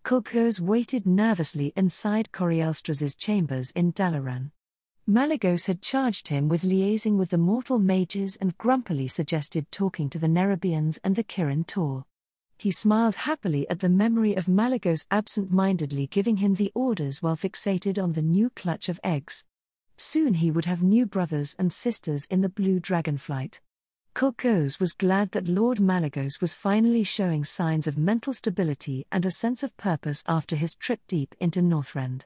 Kulkos waited nervously inside Corielstras's chambers in Dalaran. Malygos had charged him with liaising with the mortal mages and grumpily suggested talking to the Nerubians and the Kirin Tor. He smiled happily at the memory of Malygos absent-mindedly giving him the orders while fixated on the new clutch of eggs. Soon he would have new brothers and sisters in the blue dragonflight. Kulkos was glad that Lord Malygos was finally showing signs of mental stability and a sense of purpose after his trip deep into Northrend.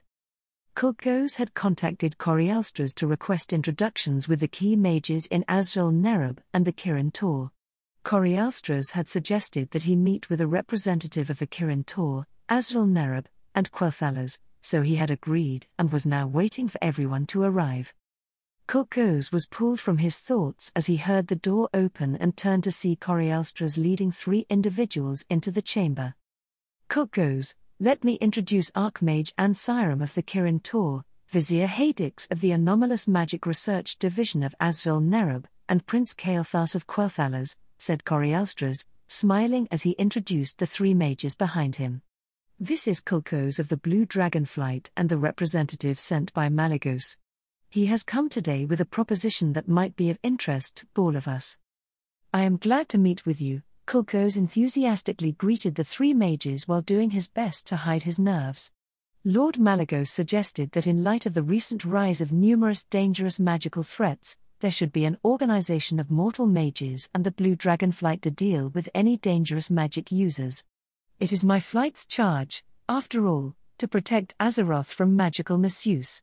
Kulkos had contacted Corielstras to request introductions with the key mages in Azrael Nerub and the Kirin Tor. Corielstras had suggested that he meet with a representative of the Kirin Tor, Azrael Nerub, and Quel'Thalas, so he had agreed and was now waiting for everyone to arrive. Kulkos was pulled from his thoughts as he heard the door open and turned to see Corielstras leading 3 individuals into the chamber. Kulkos, let me introduce Archmage Ansiram of the Kirin Tor, Vizier Hadix of the Anomalous Magic Research Division of Azrael Nerub, and Prince Kael'thas of Quel'Thalas, said Corielstras, smiling as he introduced the 3 mages behind him. This is Kulkos of the Blue Dragonflight and the representative sent by Malygos. He has come today with a proposition that might be of interest to all of us. I am glad to meet with you, Kulkos enthusiastically greeted the 3 mages while doing his best to hide his nerves. Lord Malygos suggested that in light of the recent rise of numerous dangerous magical threats, there should be an organization of mortal mages and the Blue Dragonflight to deal with any dangerous magic users. It is my flight's charge, after all, to protect Azeroth from magical misuse.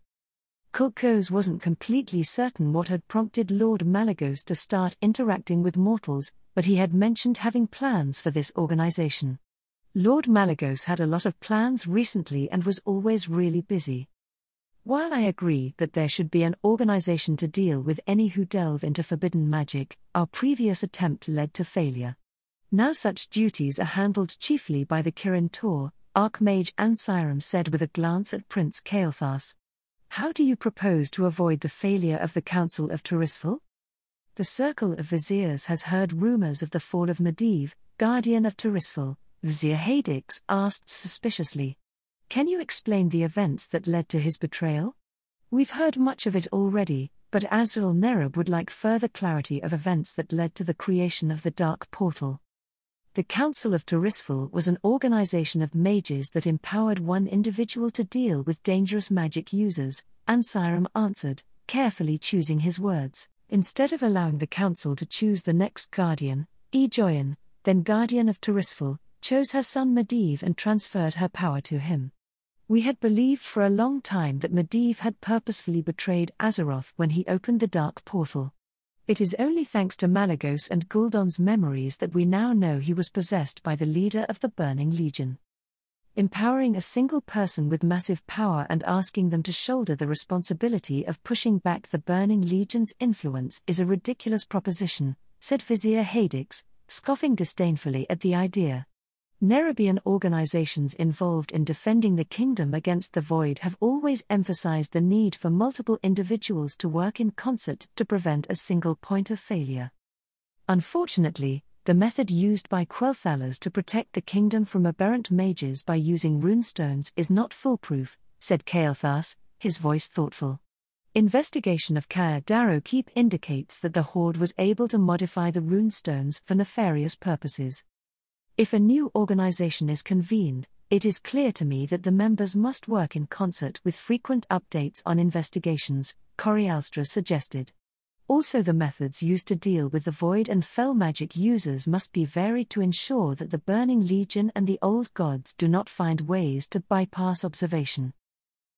Kulkos wasn't completely certain what had prompted Lord Malygos to start interacting with mortals, but he had mentioned having plans for this organization. Lord Malygos had a lot of plans recently and was always really busy. While I agree that there should be an organization to deal with any who delve into forbidden magic, our previous attempt led to failure. Now such duties are handled chiefly by the Kirin Tor, Archmage Ansiram said with a glance at Prince Kael'thas. How do you propose to avoid the failure of the Council of Turisfal? The Circle of Viziers has heard rumors of the fall of Medivh, Guardian of Turisfal, Vizier Hadix asked suspiciously. Can you explain the events that led to his betrayal? We've heard much of it already, but Azrael Nerub would like further clarity of events that led to the creation of the Dark Portal. The Council of Turisfal was an organization of mages that empowered one individual to deal with dangerous magic users, Ansiram answered, carefully choosing his words. Instead of allowing the council to choose the next guardian, Ejoyan, then Guardian of Turisfal, chose her son Medivh and transferred her power to him. We had believed for a long time that Medivh had purposefully betrayed Azeroth when he opened the Dark Portal. It is only thanks to Malygos and Gul'dan's memories that we now know he was possessed by the leader of the Burning Legion. Empowering a single person with massive power and asking them to shoulder the responsibility of pushing back the Burning Legion's influence is a ridiculous proposition, said Vizier Hadix, scoffing disdainfully at the idea. Nerubian organizations involved in defending the kingdom against the Void have always emphasized the need for multiple individuals to work in concert to prevent a single point of failure. Unfortunately, the method used by Quel'Thalas to protect the kingdom from aberrant mages by using runestones is not foolproof, said Kael'thas, his voice thoughtful. Investigation of Caer Darrow Keep indicates that the Horde was able to modify the runestones for nefarious purposes. If a new organization is convened, it is clear to me that the members must work in concert with frequent updates on investigations, Corielstras suggested. Also, the methods used to deal with the Void and Fel magic users must be varied to ensure that the Burning Legion and the Old Gods do not find ways to bypass observation.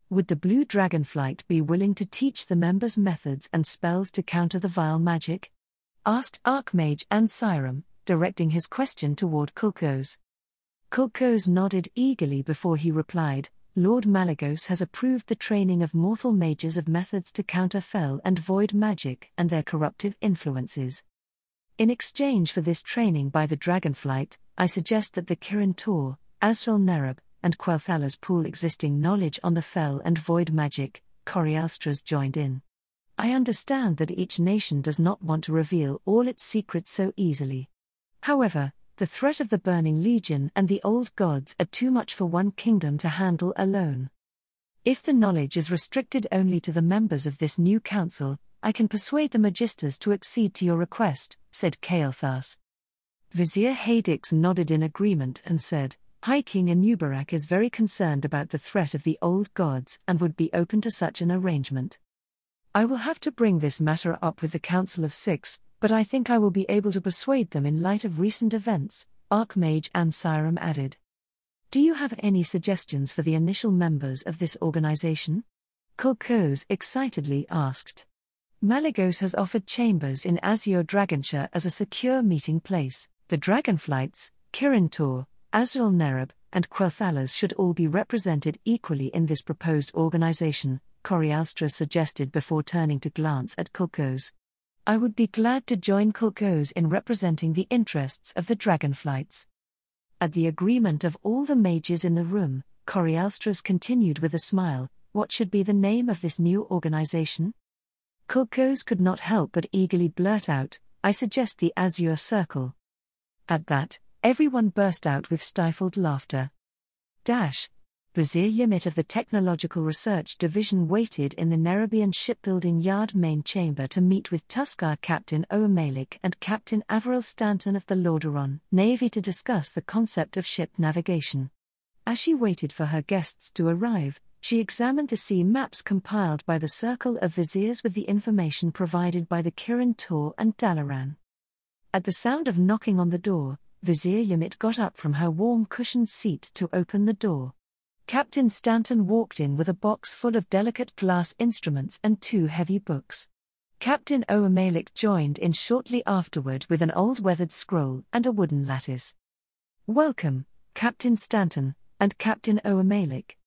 Would the Blue Dragonflight be willing to teach the members methods and spells to counter the vile magic? Asked Archmage Ansiram, directing his question toward Kulkos. Kulkos nodded eagerly before he replied, Lord Malygos has approved the training of mortal mages of methods to counter Fel and Void magic and their corruptive influences. In exchange for this training by the Dragonflight, I suggest that the Kirin Tor, Azrael Nerub, and Quel'Thalas pool existing knowledge on the Fel and Void magic, Corielstras joined in. I understand that each nation does not want to reveal all its secrets so easily. However, The threat of the Burning Legion and the old gods are too much for one kingdom to handle alone. If the knowledge is restricted only to the members of this new council, I can persuade the magisters to accede to your request, said Kael'thas. Vizier Hadix nodded in agreement and said, High King Anubarak is very concerned about the threat of the old gods and would be open to such an arrangement. I will have to bring this matter up with the Council of Six, but I think I will be able to persuade them in light of recent events, Archmage Ansiram added. Do you have any suggestions for the initial members of this organization? Kulkos excitedly asked. Malygos has offered chambers in Azure Dragonshire as a secure meeting place. The Dragonflights, Kirin Tor, Azrael Nerub, and Quel'Thalas should all be represented equally in this proposed organization, Corialstra suggested before turning to glance at Kulkos. I would be glad to join Kulkos in representing the interests of the Dragonflights. At the agreement of all the mages in the room, Corialstras continued with a smile, what should be the name of this new organization? Kulkos could not help but eagerly blurt out, I suggest the Azure Circle. At that, everyone burst out with stifled laughter. Vizier Ymit of the Technological Research Division waited in the Nerubian shipbuilding yard main chamber to meet with Tuskar Captain O'Malik and Captain Averil Stanton of the Lordaeron Navy to discuss the concept of ship navigation. As she waited for her guests to arrive, she examined the sea maps compiled by the Circle of Viziers with the information provided by the Kirin Tor and Dalaran. At the sound of knocking on the door, Vizier Ymit got up from her warm cushioned seat to open the door. Captain Stanton walked in with a box full of delicate glass instruments and 2 heavy books. Captain O'Malik joined in shortly afterward with an old weathered scroll and a wooden lattice. Welcome, Captain Stanton, and Captain O'Malik.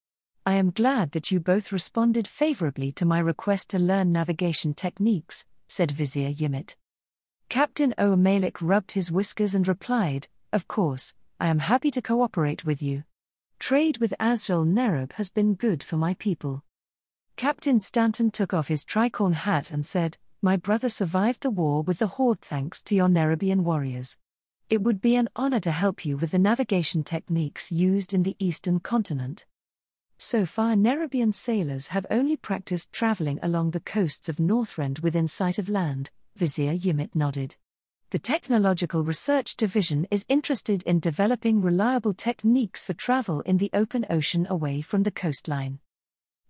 I am glad that you both responded favorably to my request to learn navigation techniques, said Vizier Ymit. Captain O'Malik rubbed his whiskers and replied, Of course, I am happy to cooperate with you. Trade with Azrael Nerub has been good for my people. Captain Stanton took off his tricorn hat and said, My brother survived the war with the Horde thanks to your Nerubian warriors. It would be an honor to help you with the navigation techniques used in the Eastern continent. So far Nerubian sailors have only practiced traveling along the coasts of Northrend within sight of land, Vizier Ymit nodded. The Technological Research Division is interested in developing reliable techniques for travel in the open ocean away from the coastline.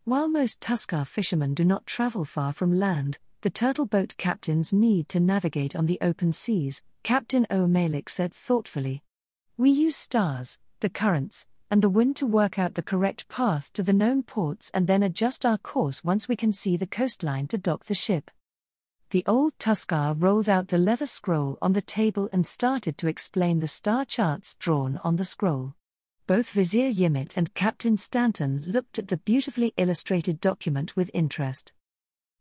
While most Tuskar fishermen do not travel far from land, the turtle boat captains need to navigate on the open seas, Captain O'Malik said thoughtfully. We use stars, the currents, and the wind to work out the correct path to the known ports and then adjust our course once we can see the coastline to dock the ship. The old Tuskar rolled out the leather scroll on the table and started to explain the star charts drawn on the scroll. Both Vizier Ymit and Captain Stanton looked at the beautifully illustrated document with interest.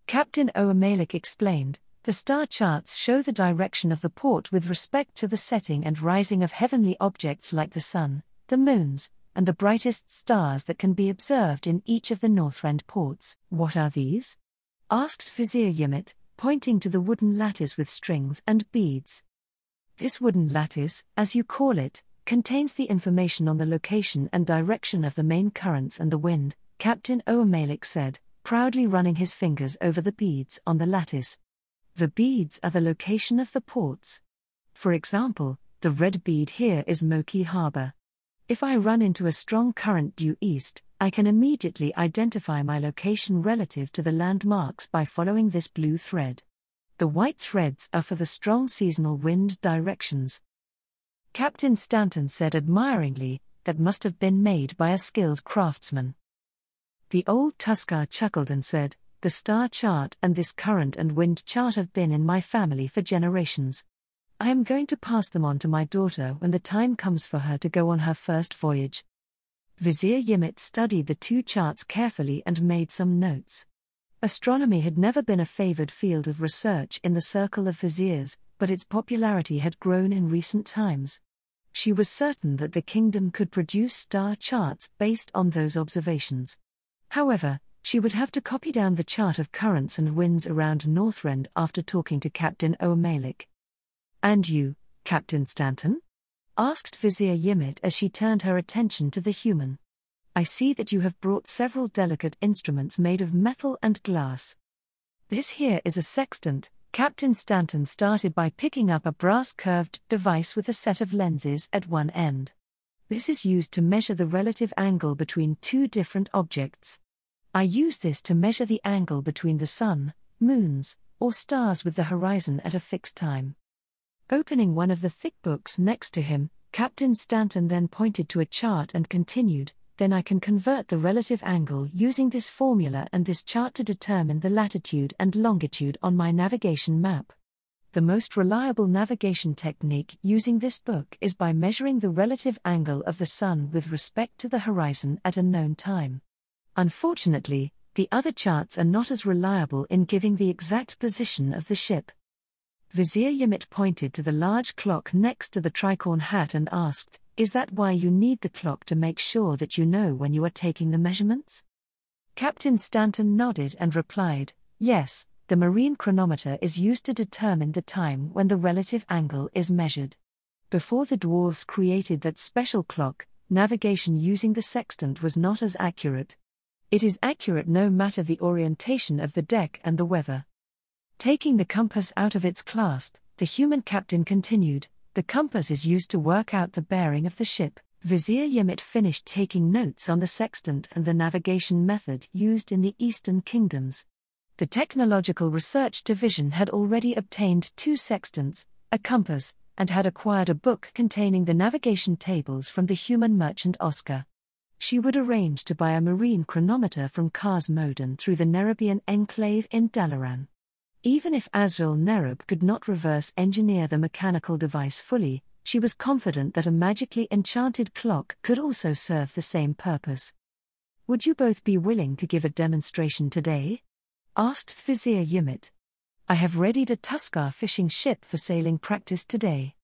Captain O'Malik explained, the star charts show the direction of the port with respect to the setting and rising of heavenly objects like the sun, the moons, and the brightest stars that can be observed in each of the Northrend ports. What are these? Asked Vizier Ymit, pointing to the wooden lattice with strings and beads. This wooden lattice, as you call it, contains the information on the location and direction of the main currents and the wind, Captain O'Malik said, proudly running his fingers over the beads on the lattice. The beads are the location of the ports. For example, the red bead here is Moki Harbor. If I run into a strong current due east, I can immediately identify my location relative to the landmarks by following this blue thread. The white threads are for the strong seasonal wind directions. Captain Stanton said admiringly, that must have been made by a skilled craftsman. The old Tuskar chuckled and said, the star chart and this current and wind chart have been in my family for generations. I am going to pass them on to my daughter when the time comes for her to go on her first voyage. Vizier Ymit studied the 2 charts carefully and made some notes. Astronomy had never been a favored field of research in the Circle of Viziers, but its popularity had grown in recent times. She was certain that the kingdom could produce star charts based on those observations. However, she would have to copy down the chart of currents and winds around Northrend after talking to Captain O'Malik. And you, Captain Stanton? asked Vizier Yimit as she turned her attention to the human. "I see that you have brought several delicate instruments made of metal and glass. This here is a sextant." Captain Stanton started by picking up a brass curved device with a set of lenses at one end. "This is used to measure the relative angle between two different objects. I use this to measure the angle between the sun, moons, or stars with the horizon at a fixed time." Opening one of the thick books next to him, Captain Stanton then pointed to a chart and continued, "Then I can convert the relative angle using this formula and this chart to determine the latitude and longitude on my navigation map. The most reliable navigation technique using this book is by measuring the relative angle of the sun with respect to the horizon at a known time. Unfortunately, the other charts are not as reliable in giving the exact position of the ship." Vizier Yimit pointed to the large clock next to the tricorn hat and asked, "Is that why you need the clock, to make sure that you know when you are taking the measurements?" Captain Stanton nodded and replied, "Yes, the marine chronometer is used to determine the time when the relative angle is measured. Before the dwarves created that special clock, navigation using the sextant was not as accurate. It is accurate no matter the orientation of the deck and the weather." Taking the compass out of its clasp, the human captain continued, "The compass is used to work out the bearing of the ship." Vizier Yimit finished taking notes on the sextant and the navigation method used in the Eastern Kingdoms. The Technological Research Division had already obtained 2 sextants, a compass, and had acquired a book containing the navigation tables from the human merchant Oscar. She would arrange to buy a marine chronometer from Kaz Moden through the Nerubian enclave in Dalaran. Even if Azrael Nerub could not reverse engineer the mechanical device fully, she was confident that a magically enchanted clock could also serve the same purpose. "Would you both be willing to give a demonstration today?" asked Vizier Yimit. "I have readied a Tuskar fishing ship for sailing practice today.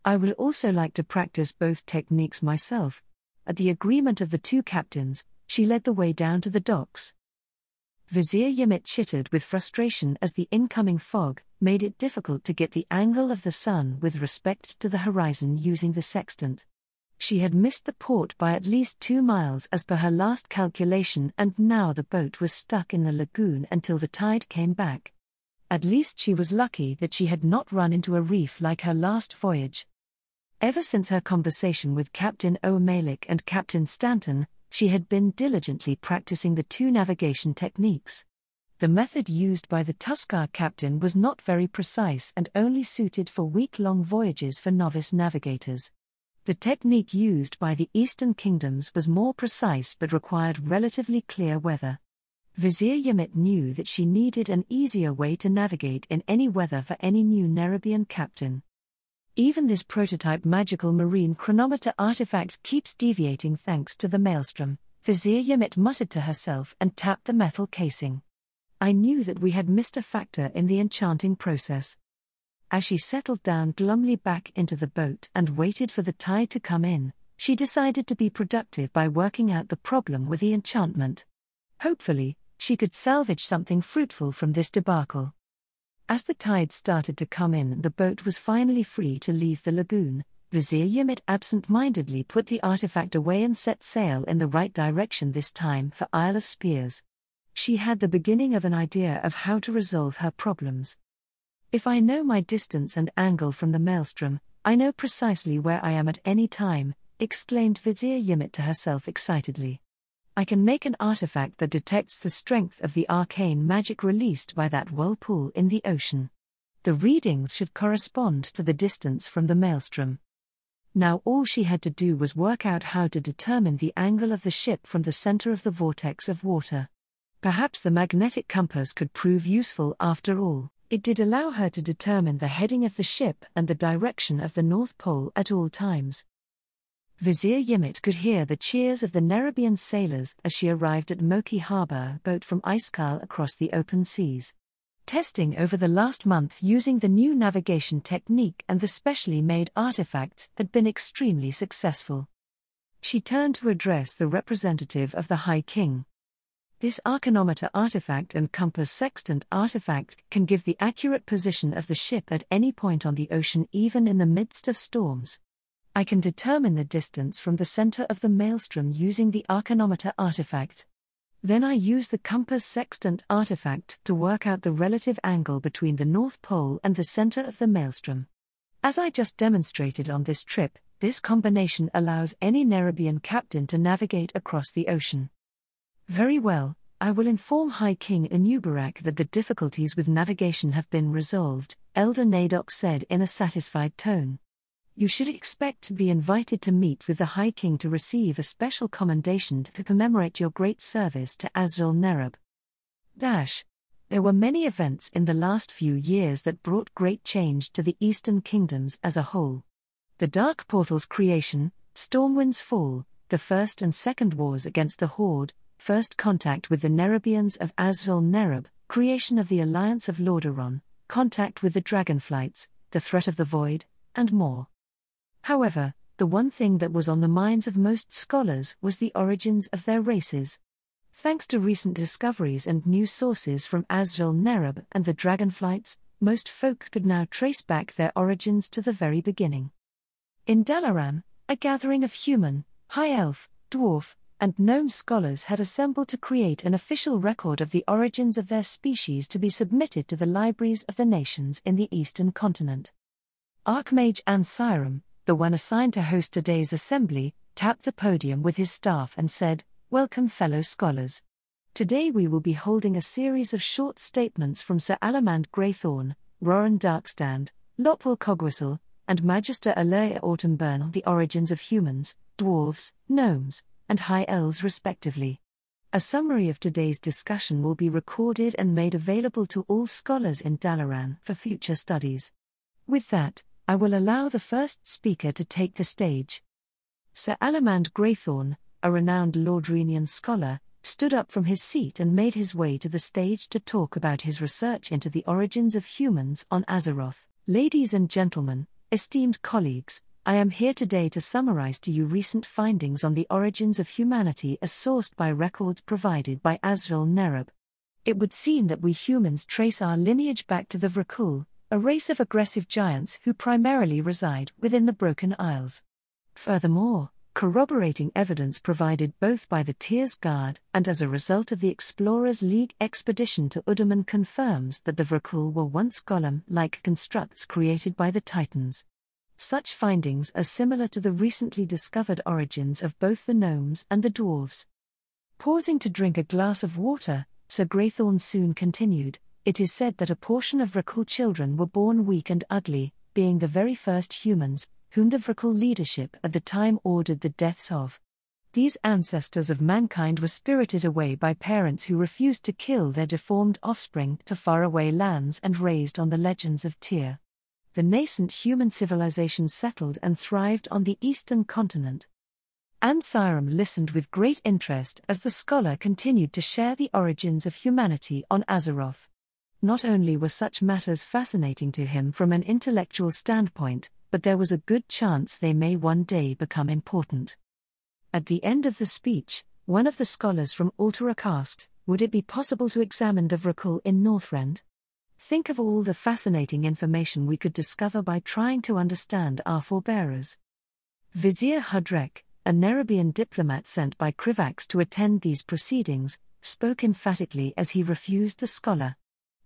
I will also like to practice both techniques myself." At the agreement of the 2 captains, she led the way down to the docks. Vizier Yimit chittered with frustration as the incoming fog made it difficult to get the angle of the sun with respect to the horizon using the sextant. She had missed the port by at least 2 miles as per her last calculation, and now the boat was stuck in the lagoon until the tide came back. At least she was lucky that she had not run into a reef like her last voyage. Ever since her conversation with Captain O'Malik and Captain Stanton, she had been diligently practicing the 2 navigation techniques. The method used by the Tuskar captain was not very precise and only suited for week-long voyages for novice navigators. The technique used by the Eastern Kingdoms was more precise but required relatively clear weather. Vizier Yimit knew that she needed an easier way to navigate in any weather for any new Nerubian captain. Even this prototype magical marine chronometer artifact keeps deviating thanks to the maelstrom, Vizier Yimit muttered to herself and tapped the metal casing. "I knew that we had missed a factor in the enchanting process." As she settled down glumly back into the boat and waited for the tide to come in, she decided to be productive by working out the problem with the enchantment. Hopefully, she could salvage something fruitful from this debacle. As the tide started to come in and the boat was finally free to leave the lagoon, Vizier Yimit absent-mindedly put the artifact away and set sail in the right direction, this time for Isle of Spears. She had the beginning of an idea of how to resolve her problems. "If I know my distance and angle from the maelstrom, I know precisely where I am at any time," exclaimed Vizier Yimit to herself excitedly. "I can make an artifact that detects the strength of the arcane magic released by that whirlpool in the ocean. The readings should correspond to the distance from the maelstrom." Now all she had to do was work out how to determine the angle of the ship from the center of the vortex of water. Perhaps the magnetic compass could prove useful after all. It did allow her to determine the heading of the ship and the direction of the North Pole at all times. Vizier Yimit could hear the cheers of the Nerubian sailors as she arrived at Moki Harbour, boat from Iskal across the open seas. Testing over the last month using the new navigation technique and the specially made artifacts had been extremely successful. She turned to address the representative of the High King. "This arcanometer artifact and compass sextant artifact can give the accurate position of the ship at any point on the ocean, even in the midst of storms. I can determine the distance from the center of the maelstrom using the Arcanometer artifact. Then I use the compass sextant artifact to work out the relative angle between the North Pole and the center of the maelstrom. As I just demonstrated on this trip, this combination allows any Nerubian captain to navigate across the ocean. Very well, I will inform High King Anubarak that the difficulties with navigation have been resolved, Elder Nadok said in a satisfied tone. You should expect to be invited to meet with the High King to receive a special commendation to commemorate your great service to Azrael Nerub. There were many events in the last few years that brought great change to the Eastern Kingdoms as a whole. The Dark Portal's creation, Stormwind's fall, the First and Second Wars against the Horde, first contact with the Nerubians of Azrael Nerub, creation of the Alliance of Lordaeron, contact with the Dragonflights, the threat of the Void, and more. However, the one thing that was on the minds of most scholars was the origins of their races. Thanks to recent discoveries and new sources from Azrael Nerub and the Dragonflights, most folk could now trace back their origins to the very beginning. In Dalaran, a gathering of human, high elf, dwarf, and gnome scholars had assembled to create an official record of the origins of their species to be submitted to the libraries of the nations in the Eastern continent. Archmage Ansiram, the one assigned to host today's assembly, tapped the podium with his staff and said, "Welcome fellow scholars. Today we will be holding a series of short statements from Sir Alamand Greythorn, Roran Darkstand, Lotwell Cogwhistle, and Magister Alea Autumnburn on the origins of humans, dwarves, gnomes, and high elves respectively. A summary of today's discussion will be recorded and made available to all scholars in Dalaran for future studies. With that, I will allow the first speaker to take the stage." Sir Alamand Greythorn, a renowned Lordrenian scholar, stood up from his seat and made his way to the stage to talk about his research into the origins of humans on Azeroth. "Ladies and gentlemen, esteemed colleagues, I am here today to summarize to you recent findings on the origins of humanity as sourced by records provided by Azrael Nerub. It would seem that we humans trace our lineage back to the Vrykul, a race of aggressive giants who primarily reside within the Broken Isles. Furthermore, corroborating evidence provided both by the Tears Guard and as a result of the Explorers League expedition to Udaman confirms that the Vrykul were once golem-like constructs created by the Titans. Such findings are similar to the recently discovered origins of both the gnomes and the dwarves." Pausing to drink a glass of water, Sir Greythorn soon continued, "It is said that a portion of Vrykul children were born weak and ugly, being the very first humans, whom the Vrykul leadership at the time ordered the deaths of. These ancestors of mankind were spirited away by parents who refused to kill their deformed offspring to faraway lands and raised on the legends of Tyr. The nascent human civilization settled and thrived on the eastern continent." Ansiram listened with great interest as the scholar continued to share the origins of humanity on Azeroth. Not only were such matters fascinating to him from an intellectual standpoint, but there was a good chance they may one day become important. At the end of the speech, one of the scholars from Alterac asked, "Would it be possible to examine the Vrykul in Northrend? Think of all the fascinating information we could discover by trying to understand our forebearers." Vizier Hudrek, a Nerubian diplomat sent by Krivax to attend these proceedings, spoke emphatically as he refused the scholar.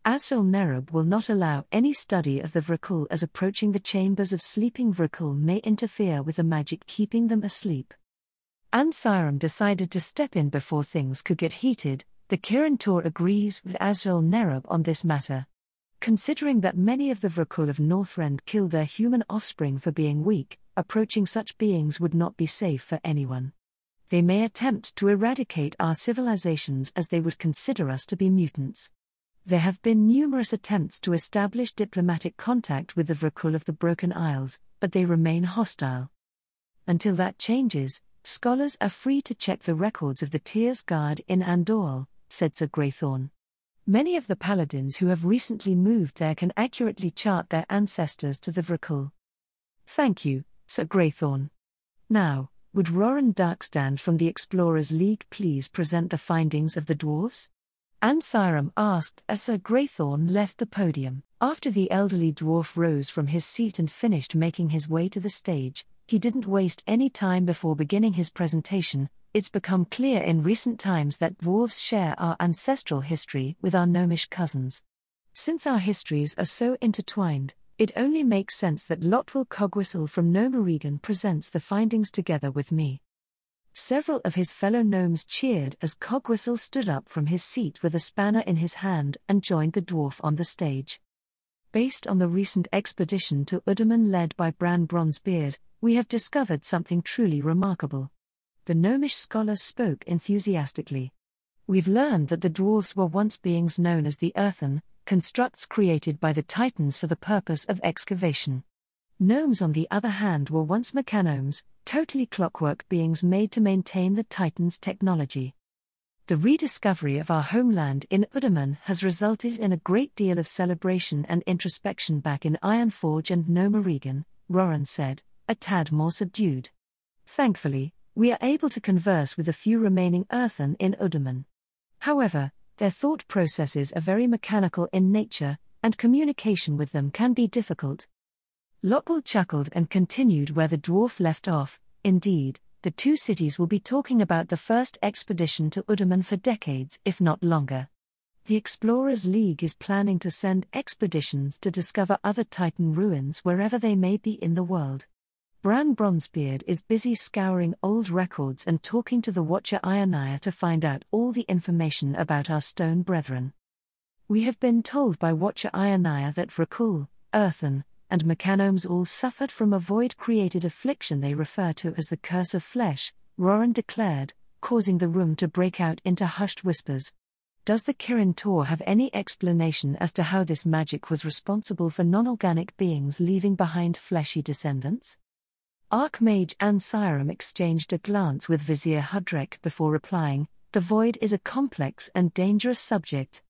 "Azrael Nerub will not allow any study of the Vrykul, as approaching the chambers of sleeping Vrykul may interfere with the magic keeping them asleep." Ansiram decided to step in before things could get heated. The Kirin Tor agrees with Azrael Nerub on this matter. Considering that many of the Vrykul of Northrend killed their human offspring for being weak, approaching such beings would not be safe for anyone. They may attempt to eradicate our civilizations as they would consider us to be mutants. There have been numerous attempts to establish diplomatic contact with the Vrykul of the Broken Isles, but they remain hostile. Until that changes, scholars are free to check the records of the Tears Guard in Andorl, said Sir Greythorn. Many of the paladins who have recently moved there can accurately chart their ancestors to the Vrykul. Thank you, Sir Greythorn. Now, would Roran Darkstand from the Explorers League please present the findings of the dwarves? Ansiram asked as Sir Greythorn left the podium. After the elderly dwarf rose from his seat and finished making his way to the stage, He didn't waste any time before beginning his presentation. It's become clear in recent times that dwarves share our ancestral history with our gnomish cousins. Since our histories are so intertwined, it only makes sense that Lotwil Cogwhistle from Nerubian presents the findings together with me. Several of his fellow gnomes cheered as Cogwhistle stood up from his seat with a spanner in his hand and joined the dwarf on the stage. Based on the recent expedition to Udaman led by Bran Bronzebeard, we have discovered something truly remarkable. The gnomish scholar spoke enthusiastically. We've learned that the dwarves were once beings known as the earthen, constructs created by the Titans for the purpose of excavation. Gnomes on the other hand were once mechanomes, totally clockwork beings made to maintain the Titans' technology. The rediscovery of our homeland in Udaman has resulted in a great deal of celebration and introspection back in Ironforge and Nerubian, Roran said, a tad more subdued. Thankfully, we are able to converse with a few remaining earthen in Udaman. However, their thought processes are very mechanical in nature, and communication with them can be difficult. Lotwil chuckled and continued where the dwarf left off. Indeed, the two cities will be talking about the first expedition to Udaman for decades, if not longer. The Explorers League is planning to send expeditions to discover other Titan ruins wherever they may be in the world. Bran Bronzebeard is busy scouring old records and talking to the Watcher Ironire to find out all the information about our stone brethren. We have been told by Watcher Ironire that Vrakul, Earthen, and Mechanomes all suffered from a void-created affliction they refer to as the Curse of Flesh, Roran declared, causing the room to break out into hushed whispers. Does the Kirin Tor have any explanation as to how this magic was responsible for non-organic beings leaving behind fleshy descendants? Archmage Ansiram exchanged a glance with Vizier Hudrek before replying, "The void is a complex and dangerous subject.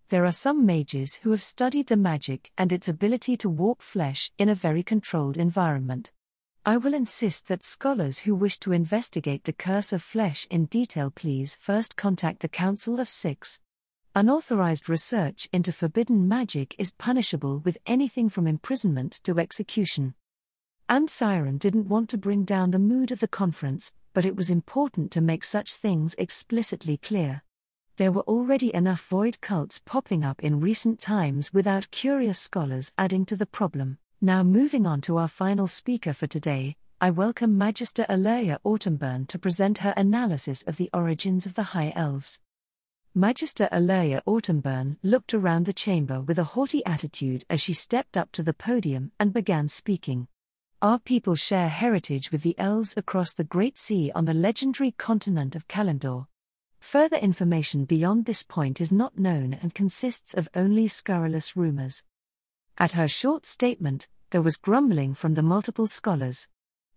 There are some mages who have studied the magic and its ability to warp flesh in a very controlled environment. I will insist that scholars who wish to investigate the curse of flesh in detail please first contact the Council of Six. Unauthorized research into forbidden magic is punishable with anything from imprisonment to execution." Ansiren didn't want to bring down the mood of the conference, but it was important to make such things explicitly clear. There were already enough void cults popping up in recent times without curious scholars adding to the problem. Now moving on to our final speaker for today, I welcome Magister Aleria Autumnburn to present her analysis of the origins of the High Elves. Magister Aleria Autumnburn looked around the chamber with a haughty attitude as she stepped up to the podium and began speaking. Our people share heritage with the elves across the Great Sea on the legendary continent of Kalimdor. Further information beyond this point is not known and consists of only scurrilous rumors. At her short statement, there was grumbling from the multiple scholars.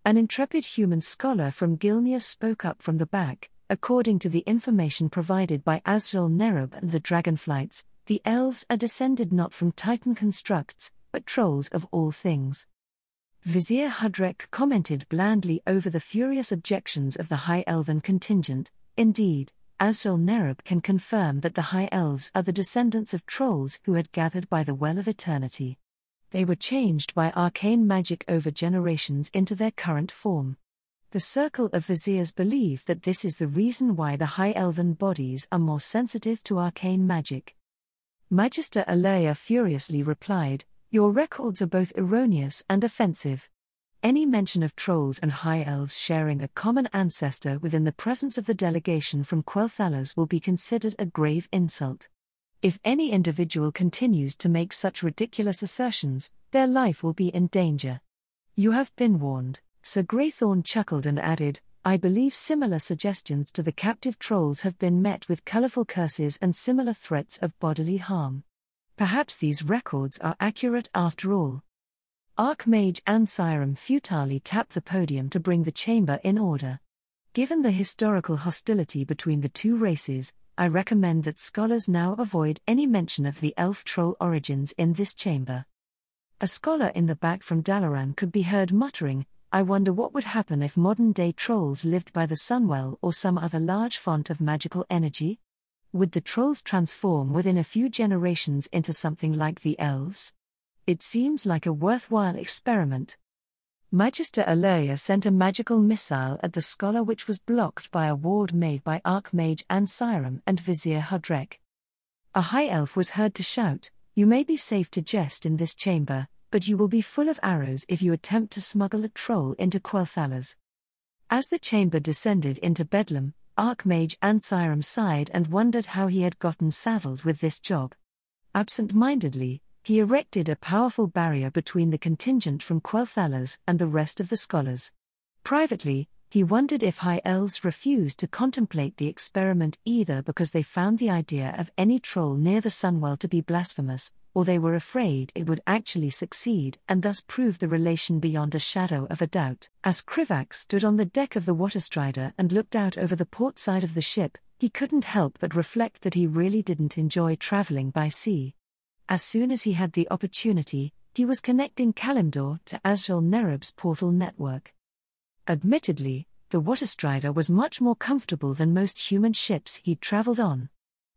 An intrepid human scholar from Gilneas spoke up from the back. According to the information provided by Azrael Nerub and the Dragonflights, the elves are descended not from Titan constructs, but trolls of all things. Vizier Hudrek commented blandly over the furious objections of the High Elven contingent. Indeed, Azrael Nerub can confirm that the High Elves are the descendants of trolls who had gathered by the Well of Eternity. They were changed by arcane magic over generations into their current form. The Circle of Viziers believe that this is the reason why the High Elven bodies are more sensitive to arcane magic. Magister Aleia furiously replied, "Your records are both erroneous and offensive. Any mention of trolls and high elves sharing a common ancestor within the presence of the delegation from Quel'Thalas will be considered a grave insult. If any individual continues to make such ridiculous assertions, their life will be in danger. You have been warned." Sir Greythorn chuckled and added, "I believe similar suggestions to the captive trolls have been met with colourful curses and similar threats of bodily harm. Perhaps these records are accurate after all." Archmage Ansiram futilely tapped the podium to bring the chamber in order. Given the historical hostility between the two races, I recommend that scholars now avoid any mention of the elf-troll origins in this chamber. A scholar in the back from Dalaran could be heard muttering, "I wonder what would happen if modern-day trolls lived by the Sunwell or some other large font of magical energy? Would the trolls transform within a few generations into something like the elves? It seems like a worthwhile experiment." Magister Aleria sent a magical missile at the scholar, which was blocked by a ward made by Archmage Ansiram and Vizier Hudrek. A high elf was heard to shout, "You may be safe to jest in this chamber, but you will be full of arrows if you attempt to smuggle a troll into Quel'Thalas." As the chamber descended into Bedlam, Archmage Ansiram sighed and wondered how he had gotten saddled with this job. Absent-mindedly, he erected a powerful barrier between the contingent from Quel'Thalas and the rest of the scholars. Privately, he wondered if high elves refused to contemplate the experiment either because they found the idea of any troll near the Sunwell to be blasphemous, or they were afraid it would actually succeed and thus prove the relation beyond a shadow of a doubt. As Krivax stood on the deck of the Waterstrider and looked out over the port side of the ship, he couldn't help but reflect that he really didn't enjoy traveling by sea. As soon as he had the opportunity, he was connecting Kalimdor to Azrael Nerub's portal network. Admittedly, the Waterstrider was much more comfortable than most human ships he'd traveled on.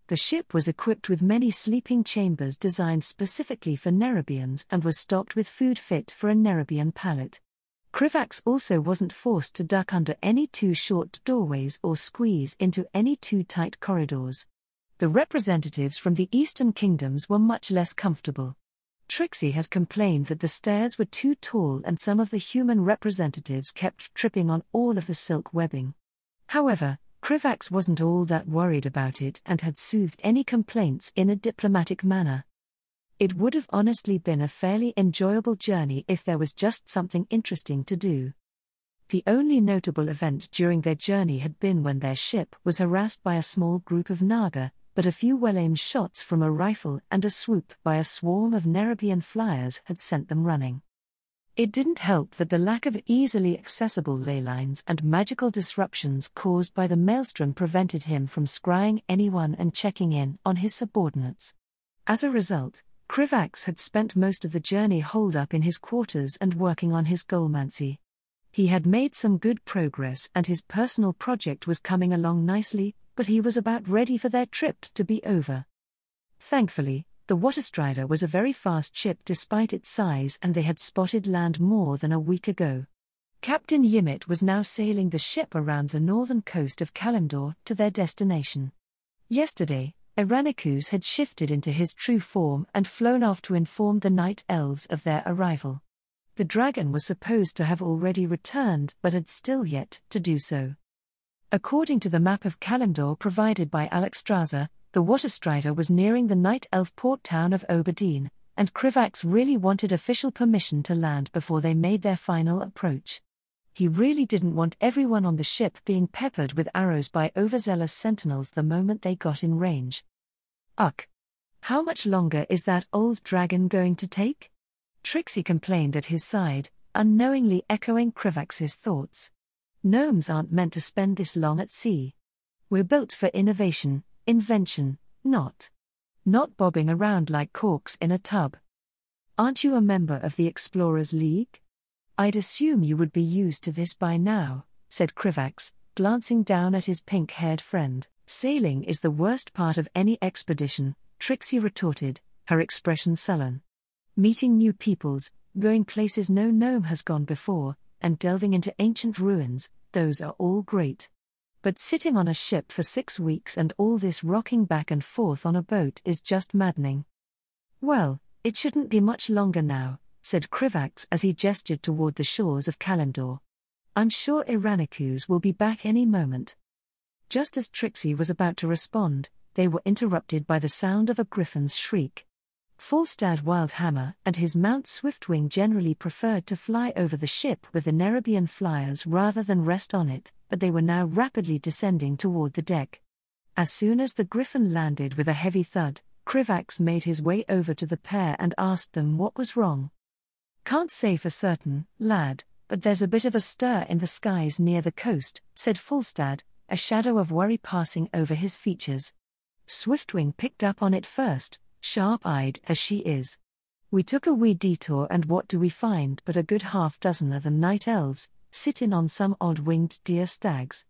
The ship was equipped with many sleeping chambers designed specifically for Nerubians and was stocked with food fit for a Nerubian palate. Krivax also wasn't forced to duck under any too short doorways or squeeze into any too tight corridors. The representatives from the Eastern Kingdoms were much less comfortable. Trixie had complained that the stairs were too tall and some of the human representatives kept tripping on all of the silk webbing. However, Krivax wasn't all that worried about it and had soothed any complaints in a diplomatic manner. It would have honestly been a fairly enjoyable journey if there was just something interesting to do. The only notable event during their journey had been when their ship was harassed by a small group of Naga, but a few well-aimed shots from a rifle and a swoop by a swarm of Nerubian flyers had sent them running. It didn't help that the lack of easily accessible ley lines and magical disruptions caused by the maelstrom prevented him from scrying anyone and checking in on his subordinates. As a result, Krivax had spent most of the journey holed up in his quarters and working on his goalmancy. He had made some good progress and his personal project was coming along nicely, but he was about ready for their trip to be over. Thankfully, the Waterstrider was a very fast ship despite its size and they had spotted land more than a week ago. Captain Yimit was now sailing the ship around the northern coast of Kalimdor to their destination. Yesterday, Irenicus had shifted into his true form and flown off to inform the Night Elves of their arrival. The dragon was supposed to have already returned but had still yet to do so. According to the map of Kalimdor provided by Alexstrasza, the Waterstrider was nearing the Night Elf port town of Oberdeen, and Krivax really wanted official permission to land before they made their final approach. He really didn't want everyone on the ship being peppered with arrows by overzealous sentinels the moment they got in range. Ugh! How much longer is that old dragon going to take? Trixie complained at his side, unknowingly echoing Krivax's thoughts. Gnomes aren't meant to spend this long at sea. We're built for innovation, invention, not bobbing around like corks in a tub. Aren't you a member of the Explorers League? I'd assume you would be used to this by now, said Krivax, glancing down at his pink-haired friend. Sailing is the worst part of any expedition, Trixie retorted, her expression sullen. Meeting new peoples, going places no gnome has gone before, and delving into ancient ruins, those are all great. But sitting on a ship for 6 weeks and all this rocking back and forth on a boat is just maddening. Well, it shouldn't be much longer now, said Krivax as he gestured toward the shores of Kalimdor. I'm sure Irenicus will be back any moment. Just as Trixie was about to respond, they were interrupted by the sound of a griffin's shriek. Falstad Wildhammer and his mount Swiftwing generally preferred to fly over the ship with the Nerubian flyers rather than rest on it, but they were now rapidly descending toward the deck. As soon as the griffin landed with a heavy thud, Krivax made his way over to the pair and asked them what was wrong. Can't say for certain, lad, but there's a bit of a stir in the skies near the coast, said Falstad, a shadow of worry passing over his features. Swiftwing picked up on it first, sharp-eyed as she is. We took a wee detour and what do we find but a good half-dozen of them night elves, sitting on some odd-winged deer stags.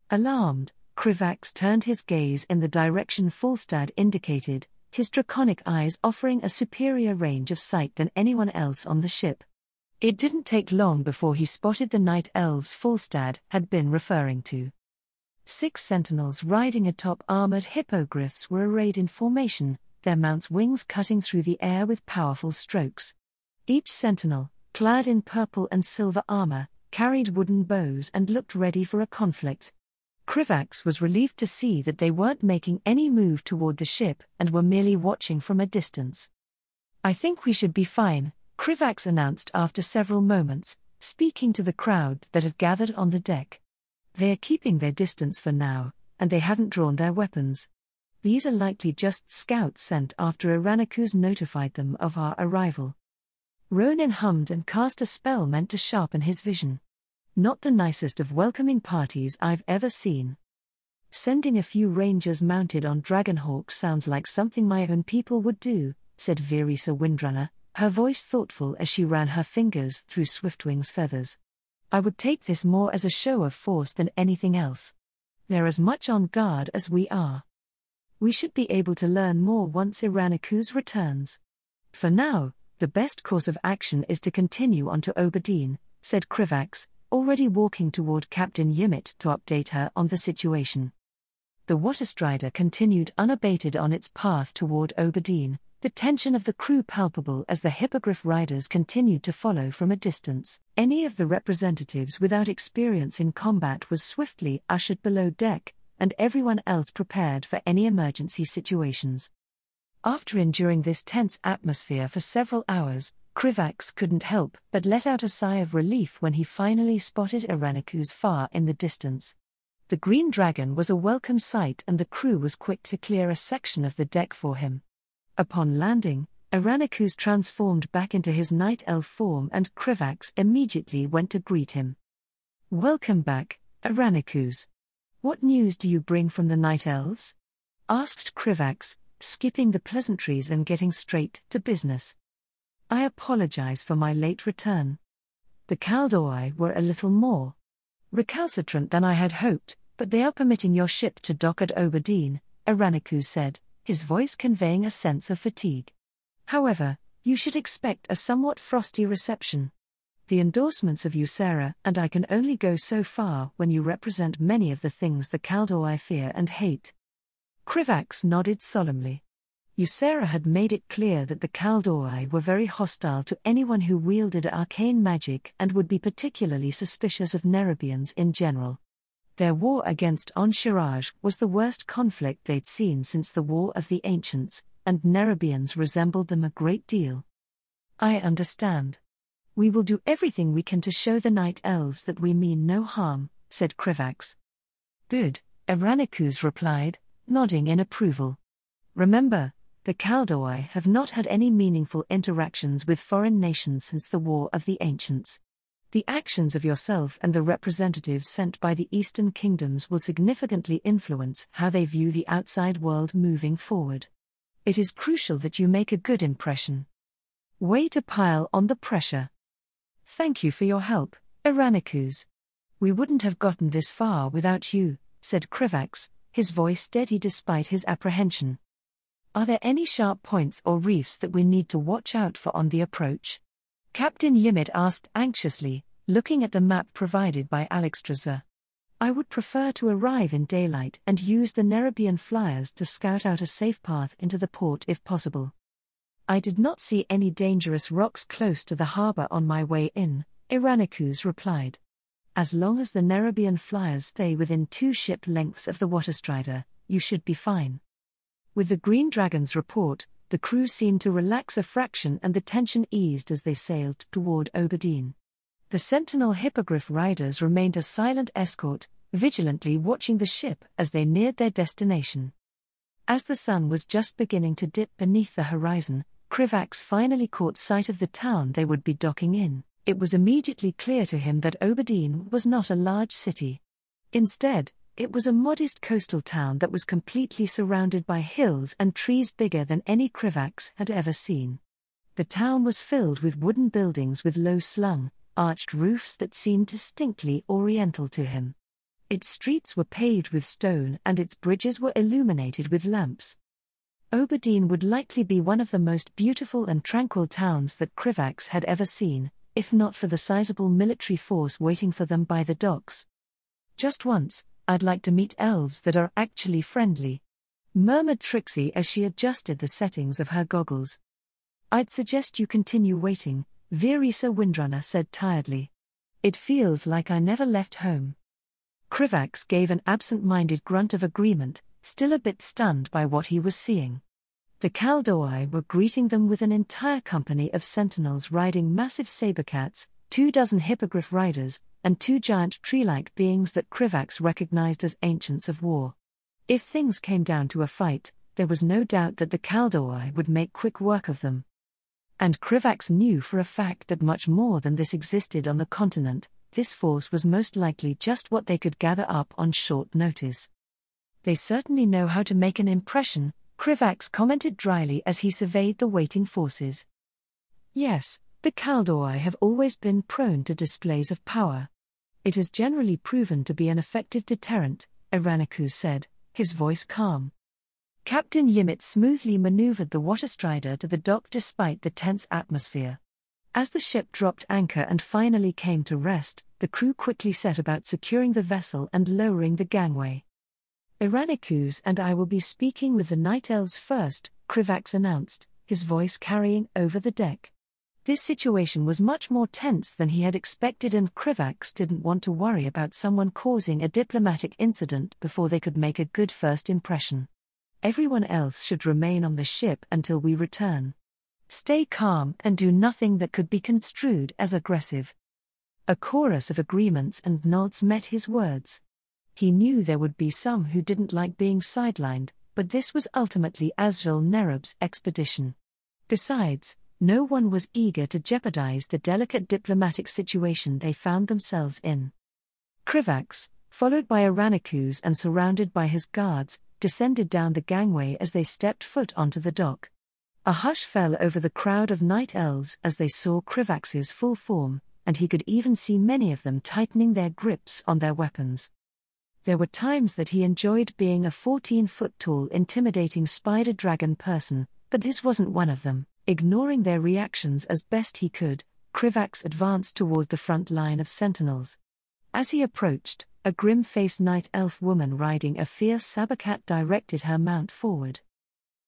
Alarmed, Krivax turned his gaze in the direction Falstad indicated, his draconic eyes offering a superior range of sight than anyone else on the ship. It didn't take long before he spotted the night elves Falstad had been referring to. 6 sentinels riding atop armored hippogriffs were arrayed in formation, their mounts' wings cutting through the air with powerful strokes. Each sentinel, clad in purple and silver armor, carried wooden bows and looked ready for a conflict. Krivax was relieved to see that they weren't making any move toward the ship and were merely watching from a distance. "I think we should be fine," Krivax announced after several moments, speaking to the crowd that had gathered on the deck. "They are keeping their distance for now, and they haven't drawn their weapons. These are likely just scouts sent after Iraniku's notified them of our arrival." Ronan hummed and cast a spell meant to sharpen his vision. "Not the nicest of welcoming parties I've ever seen. Sending a few rangers mounted on Dragonhawks sounds like something my own people would do," said Virisa Windrunner, her voice thoughtful as she ran her fingers through Swiftwing's feathers. "I would take this more as a show of force than anything else. They're as much on guard as we are. We should be able to learn more once Iraniku's returns. For now, the best course of action is to continue on to Oberdeen," said Krivax, already walking toward Captain Yimit to update her on the situation. The Waterstrider continued unabated on its path toward Oberdeen, the tension of the crew palpable as the hippogriff riders continued to follow from a distance. Any of the representatives without experience in combat was swiftly ushered below deck, and everyone else prepared for any emergency situations. After enduring this tense atmosphere for several hours, Krivax couldn't help but let out a sigh of relief when he finally spotted Iraniku's far in the distance. The Green Dragon was a welcome sight and the crew was quick to clear a section of the deck for him. Upon landing, Iraniku's transformed back into his night elf form and Krivax immediately went to greet him. "Welcome back, Iraniku's. What news do you bring from the night elves?" asked Krivax, skipping the pleasantries and getting straight to business. "I apologize for my late return. The Kaldoi were a little more recalcitrant than I had hoped, but they are permitting your ship to dock at Oberdeen," Iraniku said, his voice conveying a sense of fatigue. "However, you should expect a somewhat frosty reception. The endorsements of Ysera and I can only go so far when you represent many of the things the Kaldoi fear and hate." Krivax nodded solemnly. Ysera had made it clear that the Kaldoi were very hostile to anyone who wielded arcane magic and would be particularly suspicious of Nerubians in general. Their war against Onshiraj was the worst conflict they'd seen since the War of the Ancients, and Nerubians resembled them a great deal. "I understand. We will do everything we can to show the Night Elves that we mean no harm," said Krivax. "Good," Iranikus replied, nodding in approval. "Remember, the Kaldoi have not had any meaningful interactions with foreign nations since the War of the Ancients. The actions of yourself and the representatives sent by the Eastern Kingdoms will significantly influence how they view the outside world moving forward. It is crucial that you make a good impression. Way to pile on the pressure. Thank you for your help, Iranikus. We wouldn't have gotten this far without you," said Krivax, his voice steady despite his apprehension. "Are there any sharp points or reefs that we need to watch out for on the approach?" Captain Yimit asked anxiously, looking at the map provided by Alexstrasza. "I would prefer to arrive in daylight and use the Nerubian flyers to scout out a safe path into the port if possible." "I did not see any dangerous rocks close to the harbor on my way in," Iranikus replied. "As long as the Nerubian flyers stay within 2 ship lengths of the Waterstrider, you should be fine." With the Green Dragon's report, the crew seemed to relax a fraction and the tension eased as they sailed toward Oberdeen. The Sentinel Hippogriff riders remained a silent escort, vigilantly watching the ship as they neared their destination. As the sun was just beginning to dip beneath the horizon, Krivax finally caught sight of the town they would be docking in. It was immediately clear to him that Oberdeen was not a large city. Instead, it was a modest coastal town that was completely surrounded by hills and trees bigger than any Krivax had ever seen. The town was filled with wooden buildings with low-slung, arched roofs that seemed distinctly oriental to him. Its streets were paved with stone and its bridges were illuminated with lamps. Oberdeen would likely be one of the most beautiful and tranquil towns that Krivax had ever seen, if not for the sizable military force waiting for them by the docks. Just once, I'd like to meet elves that are actually friendly, murmured Trixie as she adjusted the settings of her goggles. I'd suggest you continue waiting, Virisa Windrunner said tiredly. It feels like I never left home. Krivax gave an absent-minded grunt of agreement, still a bit stunned by what he was seeing. The Kaldoi were greeting them with an entire company of sentinels riding massive sabercats, 24 hippogriff riders, and 2 giant tree-like beings that Krivax recognized as ancients of war. If things came down to a fight, there was no doubt that the Kaldoi would make quick work of them. And Krivax knew for a fact that much more than this existed on the continent. This force was most likely just what they could gather up on short notice. They certainly know how to make an impression, Krivax commented dryly as he surveyed the waiting forces. Yes, the Kaldoi have always been prone to displays of power. It has generally proven to be an effective deterrent, Iraniku said, his voice calm. Captain Yimit smoothly maneuvered the Waterstrider to the dock despite the tense atmosphere. As the ship dropped anchor and finally came to rest, the crew quickly set about securing the vessel and lowering the gangway. Iranikus and I will be speaking with the Night Elves first, Krivax announced, his voice carrying over the deck. This situation was much more tense than he had expected, and Krivax didn't want to worry about someone causing a diplomatic incident before they could make a good first impression. Everyone else should remain on the ship until we return. Stay calm and do nothing that could be construed as aggressive. A chorus of agreements and nods met his words. He knew there would be some who didn't like being sidelined, but this was ultimately Azrael Nerub's expedition. Besides, no one was eager to jeopardize the delicate diplomatic situation they found themselves in. Krivax, followed by Iranikus and surrounded by his guards, descended down the gangway as they stepped foot onto the dock. A hush fell over the crowd of night elves as they saw Krivax's full form, and he could even see many of them tightening their grips on their weapons. There were times that he enjoyed being a 14-foot-tall intimidating spider-dragon person, but this wasn't one of them. Ignoring their reactions as best he could, Krivax advanced toward the front line of sentinels. As he approached, a grim-faced night elf woman riding a fierce sabercat directed her mount forward.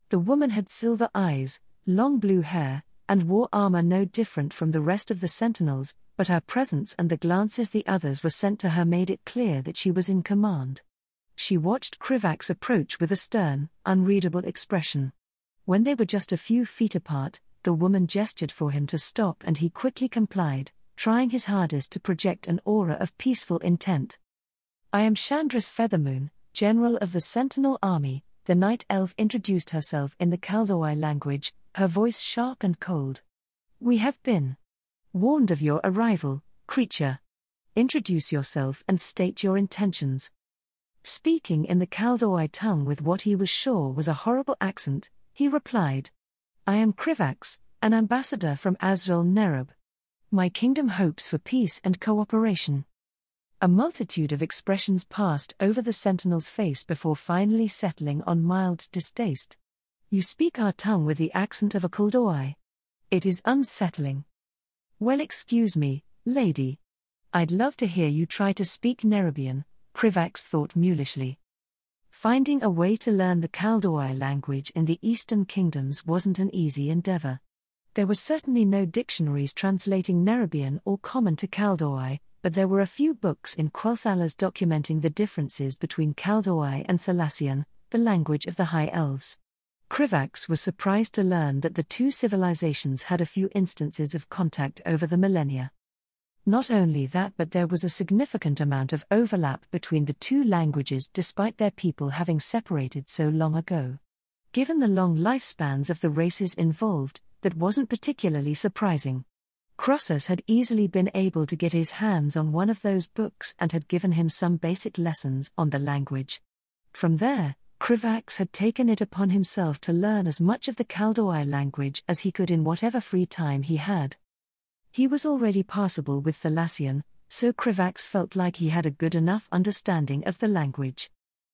The woman had silver eyes, long blue hair, and wore armor no different from the rest of the sentinels, but her presence and the glances the others were sent to her made it clear that she was in command. She watched Krivax approach with a stern, unreadable expression. When they were just a few feet apart, the woman gestured for him to stop and he quickly complied, trying his hardest to project an aura of peaceful intent. I am Chandris Feathermoon, General of the Sentinel Army, the night elf introduced herself in the Kaldoi language, her voice sharp and cold. We have been warned of your arrival, creature. Introduce yourself and state your intentions. Speaking in the Kaldoi tongue with what he was sure was a horrible accent, he replied, I am Krivax, an ambassador from Azrael Nerub. My kingdom hopes for peace and cooperation. A multitude of expressions passed over the sentinel's face before finally settling on mild distaste. You speak our tongue with the accent of a Kaldoi. It is unsettling. Well, excuse me, lady. I'd love to hear you try to speak Nerubian, Krivax thought mulishly. Finding a way to learn the Kaldoi language in the Eastern Kingdoms wasn't an easy endeavor. There were certainly no dictionaries translating Nerubian or Common to Kaldoi, but there were a few books in Quel'Thalas documenting the differences between Kaldoi and Thalassian, the language of the High Elves. Krivax was surprised to learn that the two civilizations had a few instances of contact over the millennia. Not only that, but there was a significant amount of overlap between the two languages despite their people having separated so long ago. Given the long lifespans of the races involved, that wasn't particularly surprising. Crossus had easily been able to get his hands on one of those books and had given him some basic lessons on the language. From there, Krivax had taken it upon himself to learn as much of the Kaldoi language as he could in whatever free time he had. He was already passable with Thalassian, so Krivax felt like he had a good enough understanding of the language.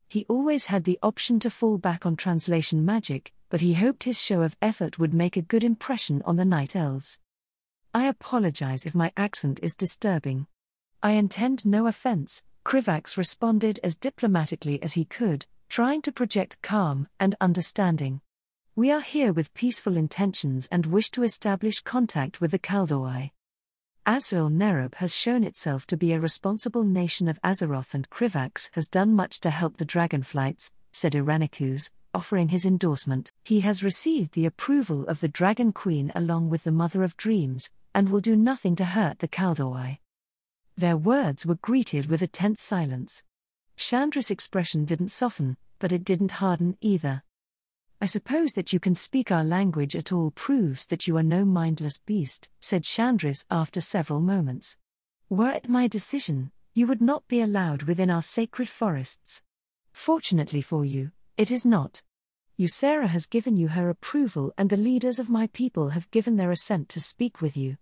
He always had the option to fall back on translation magic, but he hoped his show of effort would make a good impression on the Night Elves. I apologize if my accent is disturbing. I intend no offense, Krivax responded as diplomatically as he could, trying to project calm and understanding. We are here with peaceful intentions and wish to establish contact with the Kaldoi. Azrael Nerub has shown itself to be a responsible nation of Azeroth, and Krivax has done much to help the Dragonflights, said Irenicus, offering his endorsement. He has received the approval of the Dragon Queen along with the Mother of Dreams, and will do nothing to hurt the Kaldoi. Their words were greeted with a tense silence. Chandra's expression didn't soften, but it didn't harden either. I suppose that you can speak our language at all proves that you are no mindless beast, said Chandris after several moments. Were it my decision, you would not be allowed within our sacred forests. Fortunately for you, it is not. Ysera has given you her approval, and the leaders of my people have given their assent to speak with you.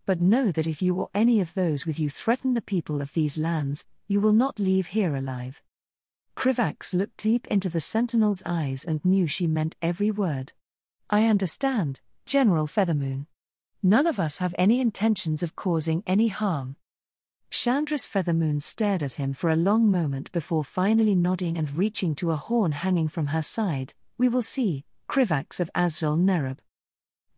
But know that if you or any of those with you threaten the people of these lands, you will not leave here alive. Krivax looked deep into the sentinel's eyes and knew she meant every word. I understand, General Feathermoon. None of us have any intentions of causing any harm. Chandris Feathermoon stared at him for a long moment before finally nodding and reaching to a horn hanging from her side. We will see, Krivax of Azrael Nerub.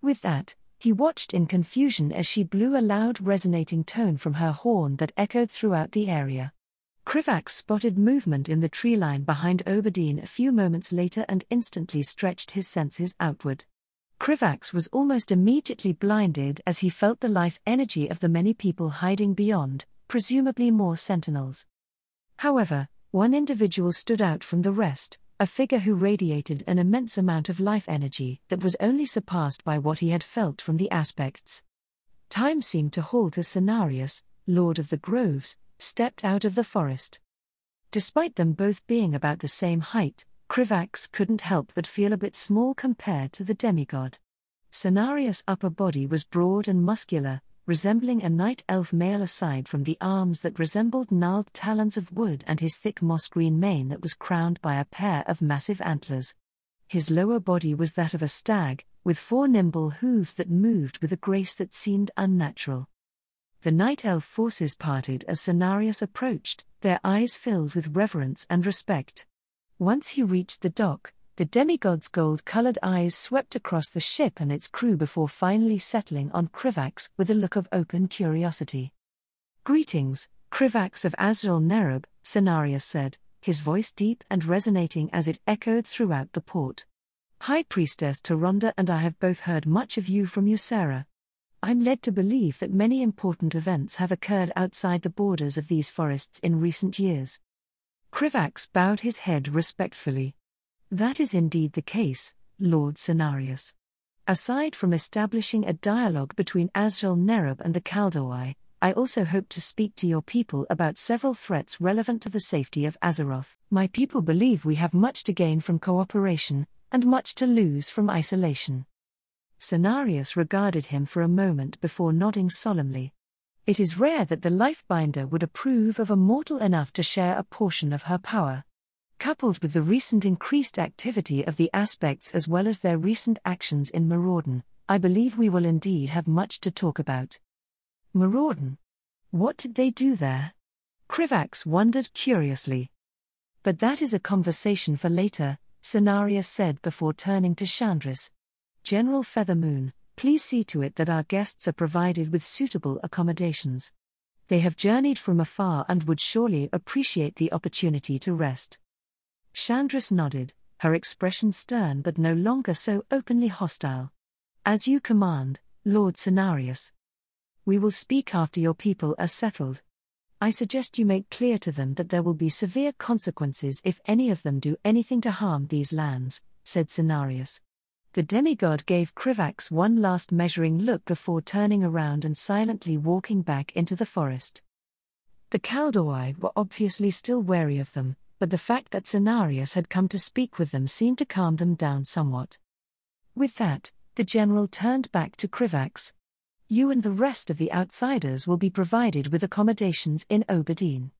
With that, he watched in confusion as she blew a loud resonating tone from her horn that echoed throughout the area. Krivax spotted movement in the tree line behind Oberdeen a few moments later and instantly stretched his senses outward. Krivax was almost immediately blinded as he felt the life energy of the many people hiding beyond, presumably more sentinels. However, one individual stood out from the rest, a figure who radiated an immense amount of life energy that was only surpassed by what he had felt from the aspects. Time seemed to halt as Cenarius, Lord of the Groves, stepped out of the forest. Despite them both being about the same height, Krivax couldn't help but feel a bit small compared to the demigod. Cenarius' upper body was broad and muscular, resembling a night elf male aside from the arms that resembled gnarled talons of wood and his thick moss-green mane that was crowned by a pair of massive antlers. His lower body was that of a stag, with 4 nimble hooves that moved with a grace that seemed unnatural. The night elf forces parted as Cenarius approached, their eyes filled with reverence and respect. Once he reached the dock, the demigod's gold-colored eyes swept across the ship and its crew before finally settling on Krivax with a look of open curiosity. Greetings, Krivax of Azrael Nerub, Cenarius said, his voice deep and resonating as it echoed throughout the port. High Priestess Taronda and I have both heard much of you from Ysera. I'm led to believe that many important events have occurred outside the borders of these forests in recent years. Krivax bowed his head respectfully. That is indeed the case, Lord Cenarius. Aside from establishing a dialogue between Azrael Nerub and the Kaldoi, I also hope to speak to your people about several threats relevant to the safety of Azeroth. My people believe we have much to gain from cooperation, and much to lose from isolation. Cenarius regarded him for a moment before nodding solemnly. It is rare that the Lifebinder would approve of a mortal enough to share a portion of her power. Coupled with the recent increased activity of the aspects as well as their recent actions in Maraudon, I believe we will indeed have much to talk about. Maraudon? What did they do there? Krivax wondered curiously. But that is a conversation for later, Cenarius said before turning to Chandris. General Feathermoon, please see to it that our guests are provided with suitable accommodations. They have journeyed from afar and would surely appreciate the opportunity to rest. Chandris nodded, her expression stern but no longer so openly hostile. As you command, Lord Cenarius. We will speak after your people are settled. I suggest you make clear to them that there will be severe consequences if any of them do anything to harm these lands, said Cenarius. The demigod gave Krivax one last measuring look before turning around and silently walking back into the forest. The Kaldoi were obviously still wary of them, but the fact that Cenarius had come to speak with them seemed to calm them down somewhat. With that, the general turned back to Krivax. You and the rest of the outsiders will be provided with accommodations in Oberdeen.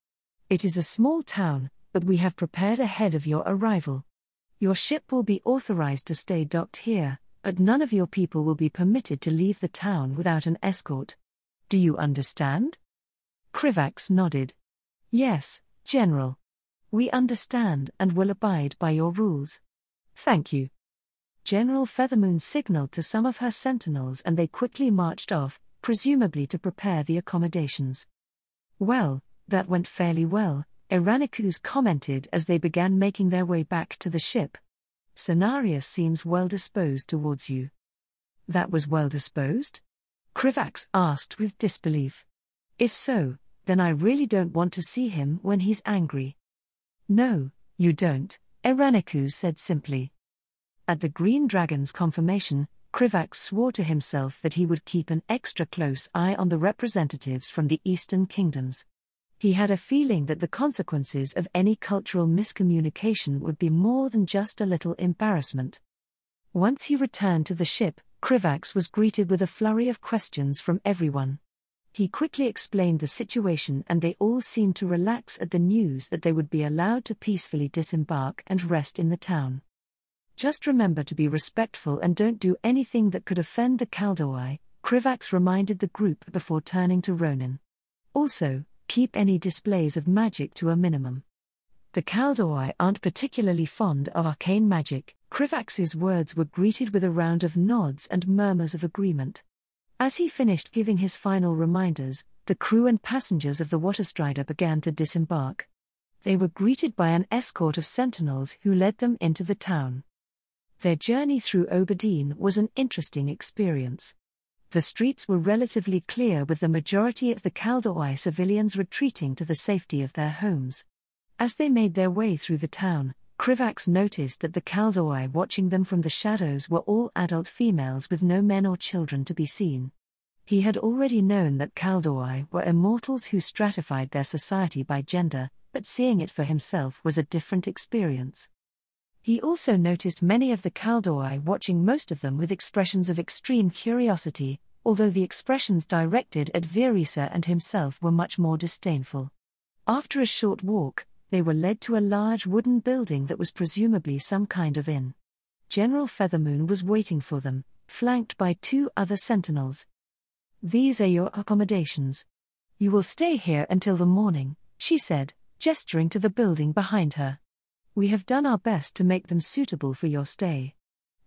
It is a small town, but we have prepared ahead of your arrival. Your ship will be authorized to stay docked here, but none of your people will be permitted to leave the town without an escort. Do you understand? Krivax nodded. Yes, General. We understand and will abide by your rules. Thank you. General Feathermoon signaled to some of her sentinels and they quickly marched off, presumably to prepare the accommodations. Well, that went fairly well, Irenicus commented as they began making their way back to the ship. Cenarius seems well disposed towards you. That was well disposed? Krivax asked with disbelief. If so, then I really don't want to see him when he's angry. No, you don't, Irenicus said simply. At the Green Dragon's confirmation, Krivax swore to himself that he would keep an extra close eye on the representatives from the Eastern Kingdoms. He had a feeling that the consequences of any cultural miscommunication would be more than just a little embarrassment. Once he returned to the ship, Krivax was greeted with a flurry of questions from everyone. He quickly explained the situation and they all seemed to relax at the news that they would be allowed to peacefully disembark and rest in the town. Just remember to be respectful and don't do anything that could offend the Kaldoi, Krivax reminded the group before turning to Ronan. Also, keep any displays of magic to a minimum. The Kaldoi aren't particularly fond of arcane magic. Krivax's words were greeted with a round of nods and murmurs of agreement. As he finished giving his final reminders, the crew and passengers of the Waterstrider began to disembark. They were greeted by an escort of sentinels who led them into the town. Their journey through Oberdeen was an interesting experience. The streets were relatively clear with the majority of the Kaldoi civilians retreating to the safety of their homes. As they made their way through the town, Krivax noticed that the Kaldoi watching them from the shadows were all adult females with no men or children to be seen. He had already known that Kaldoi were immortals who stratified their society by gender, but seeing it for himself was a different experience. He also noticed many of the Kaldoi watching most of them with expressions of extreme curiosity, although the expressions directed at Virisa and himself were much more disdainful. After a short walk, they were led to a large wooden building that was presumably some kind of inn. General Feathermoon was waiting for them, flanked by 2 other sentinels. These are your accommodations. You will stay here until the morning, she said, gesturing to the building behind her. We have done our best to make them suitable for your stay.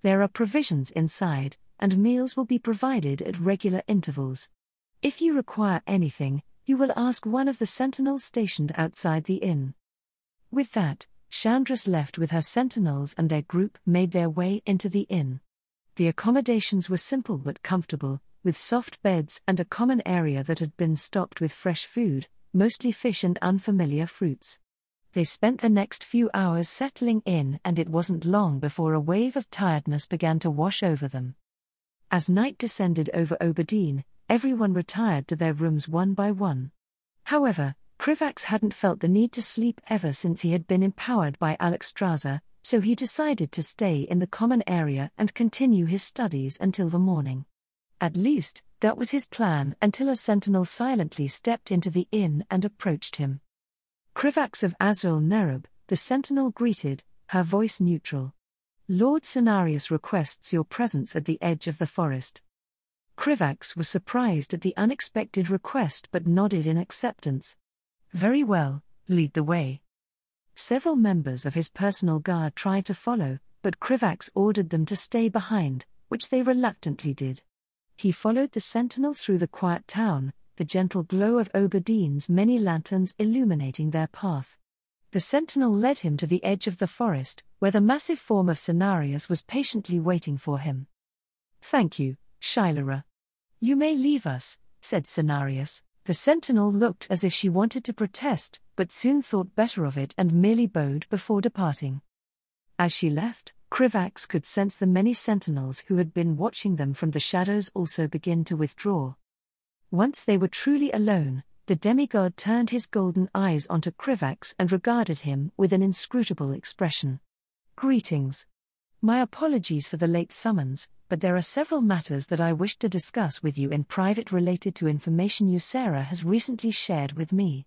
There are provisions inside, and meals will be provided at regular intervals. If you require anything, you will ask one of the sentinels stationed outside the inn. With that, Chandris left with her sentinels and their group made their way into the inn. The accommodations were simple but comfortable, with soft beds and a common area that had been stocked with fresh food, mostly fish and unfamiliar fruits. They spent the next few hours settling in and it wasn't long before a wave of tiredness began to wash over them. As night descended over Oberdeen, everyone retired to their rooms one by one. However, Krivax hadn't felt the need to sleep ever since he had been empowered by Alexstrasza, so he decided to stay in the common area and continue his studies until the morning. At least, that was his plan until a sentinel silently stepped into the inn and approached him. Krivax of Azul Nerub, the sentinel greeted, her voice neutral. Lord Cenarius requests your presence at the edge of the forest. Krivax was surprised at the unexpected request but nodded in acceptance. Very well, lead the way. Several members of his personal guard tried to follow, but Krivax ordered them to stay behind, which they reluctantly did. He followed the sentinel through the quiet town, the gentle glow of Oberdeen's many lanterns illuminating their path. The sentinel led him to the edge of the forest, where the massive form of Cenarius was patiently waiting for him. Thank you, Shylera. You may leave us, said Cenarius. The sentinel looked as if she wanted to protest, but soon thought better of it and merely bowed before departing. As she left, Krivax could sense the many sentinels who had been watching them from the shadows also begin to withdraw. Once they were truly alone, the demigod turned his golden eyes onto Krivax and regarded him with an inscrutable expression. Greetings. My apologies for the late summons, but there are several matters that I wish to discuss with you in private related to information Ysera has recently shared with me.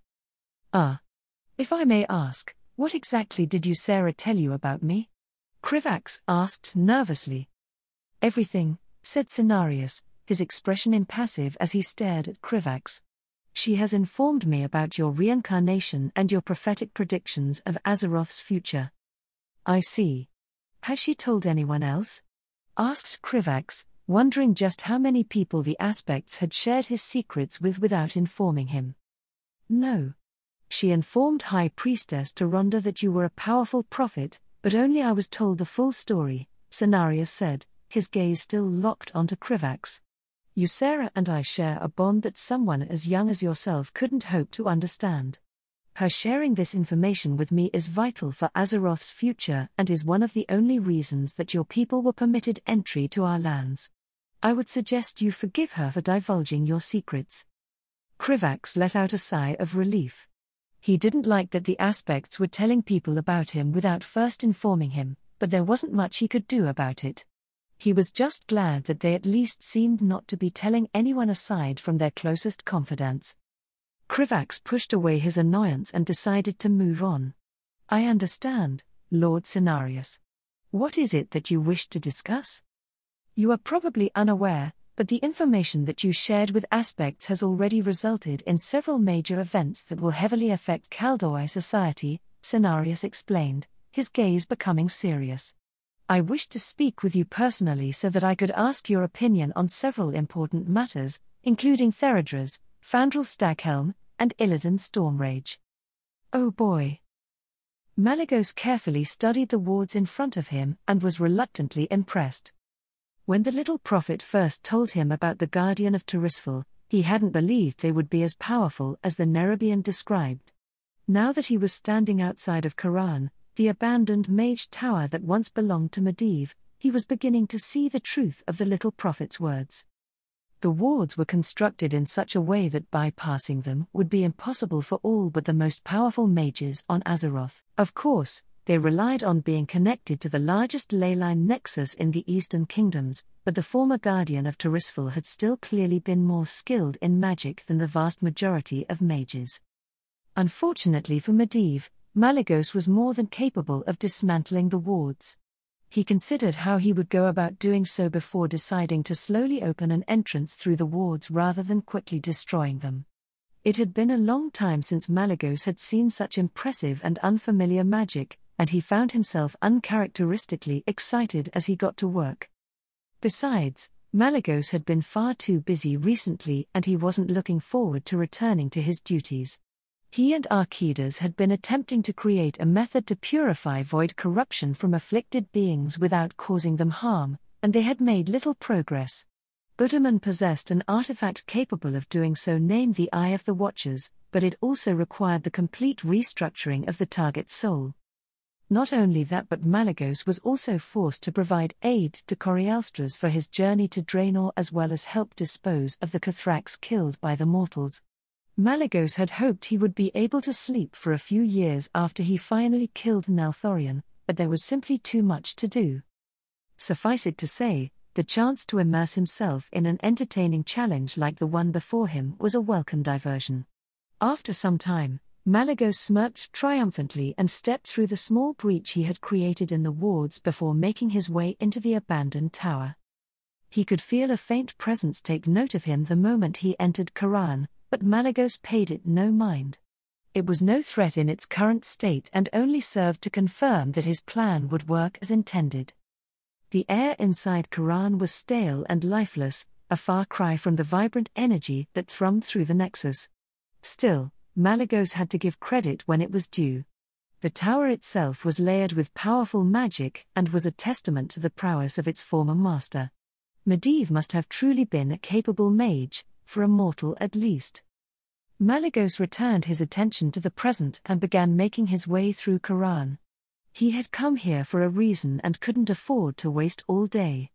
If I may ask, what exactly did Ysera tell you about me? Krivax asked nervously. Everything, said Cenarius, his expression impassive as he stared at Krivax. She has informed me about your reincarnation and your prophetic predictions of Azeroth's future. I see. Has she told anyone else? Asked Krivax, wondering just how many people the Aspects had shared his secrets with without informing him. No. She informed High Priestess Taronda that you were a powerful prophet, but only I was told the full story, Cenarius said, his gaze still locked onto Krivax. Ysera and I share a bond that someone as young as yourself couldn't hope to understand. Her sharing this information with me is vital for Azeroth's future and is one of the only reasons that your people were permitted entry to our lands. I would suggest you forgive her for divulging your secrets. Krivax let out a sigh of relief. He didn't like that the Aspects were telling people about him without first informing him, but there wasn't much he could do about it. He was just glad that they at least seemed not to be telling anyone aside from their closest confidants. Krivax pushed away his annoyance and decided to move on. I understand, Lord Cenarius. What is it that you wish to discuss? You are probably unaware, but the information that you shared with Aspects has already resulted in several major events that will heavily affect Kaldoi society, Cenarius explained, his gaze becoming serious. I wish to speak with you personally so that I could ask your opinion on several important matters, including Theridra's, Fandral Staghelm, and Illidan Stormrage. Oh boy. Malygos carefully studied the wards in front of him and was reluctantly impressed. When the little prophet first told him about the Guardian of Tirisfal, he hadn't believed they would be as powerful as the Nerubian described. Now that he was standing outside of Khorran, the abandoned mage tower that once belonged to Medivh, he was beginning to see the truth of the little prophet's words. The wards were constructed in such a way that bypassing them would be impossible for all but the most powerful mages on Azeroth. Of course, they relied on being connected to the largest leyline nexus in the Eastern Kingdoms, but the former Guardian of Tirisfal had still clearly been more skilled in magic than the vast majority of mages. Unfortunately for Medivh, Malygos was more than capable of dismantling the wards. He considered how he would go about doing so before deciding to slowly open an entrance through the wards rather than quickly destroying them. It had been a long time since Malygos had seen such impressive and unfamiliar magic, and he found himself uncharacteristically excited as he got to work. Besides, Malygos had been far too busy recently and he wasn't looking forward to returning to his duties. He and Archidas had been attempting to create a method to purify void corruption from afflicted beings without causing them harm, and they had made little progress. Budaman possessed an artifact capable of doing so named the Eye of the Watchers, but it also required the complete restructuring of the target's soul. Not only that, but Malygos was also forced to provide aid to Corielstras for his journey to Draenor as well as help dispose of the Cathrax killed by the mortals. Malygos had hoped he would be able to sleep for a few years after he finally killed Nelthorion, but there was simply too much to do. Suffice it to say, the chance to immerse himself in an entertaining challenge like the one before him was a welcome diversion. After some time, Malygos smirked triumphantly and stepped through the small breach he had created in the wards before making his way into the abandoned tower. He could feel a faint presence take note of him the moment he entered Khorran, but Malygos paid it no mind. It was no threat in its current state and only served to confirm that his plan would work as intended. The air inside Khorran was stale and lifeless, a far cry from the vibrant energy that thrummed through the nexus. Still, Malygos had to give credit when it was due. The tower itself was layered with powerful magic and was a testament to the prowess of its former master. Medivh must have truly been a capable mage, for a mortal at least. Malygos returned his attention to the present and began making his way through Khorran. He had come here for a reason and couldn't afford to waste all day.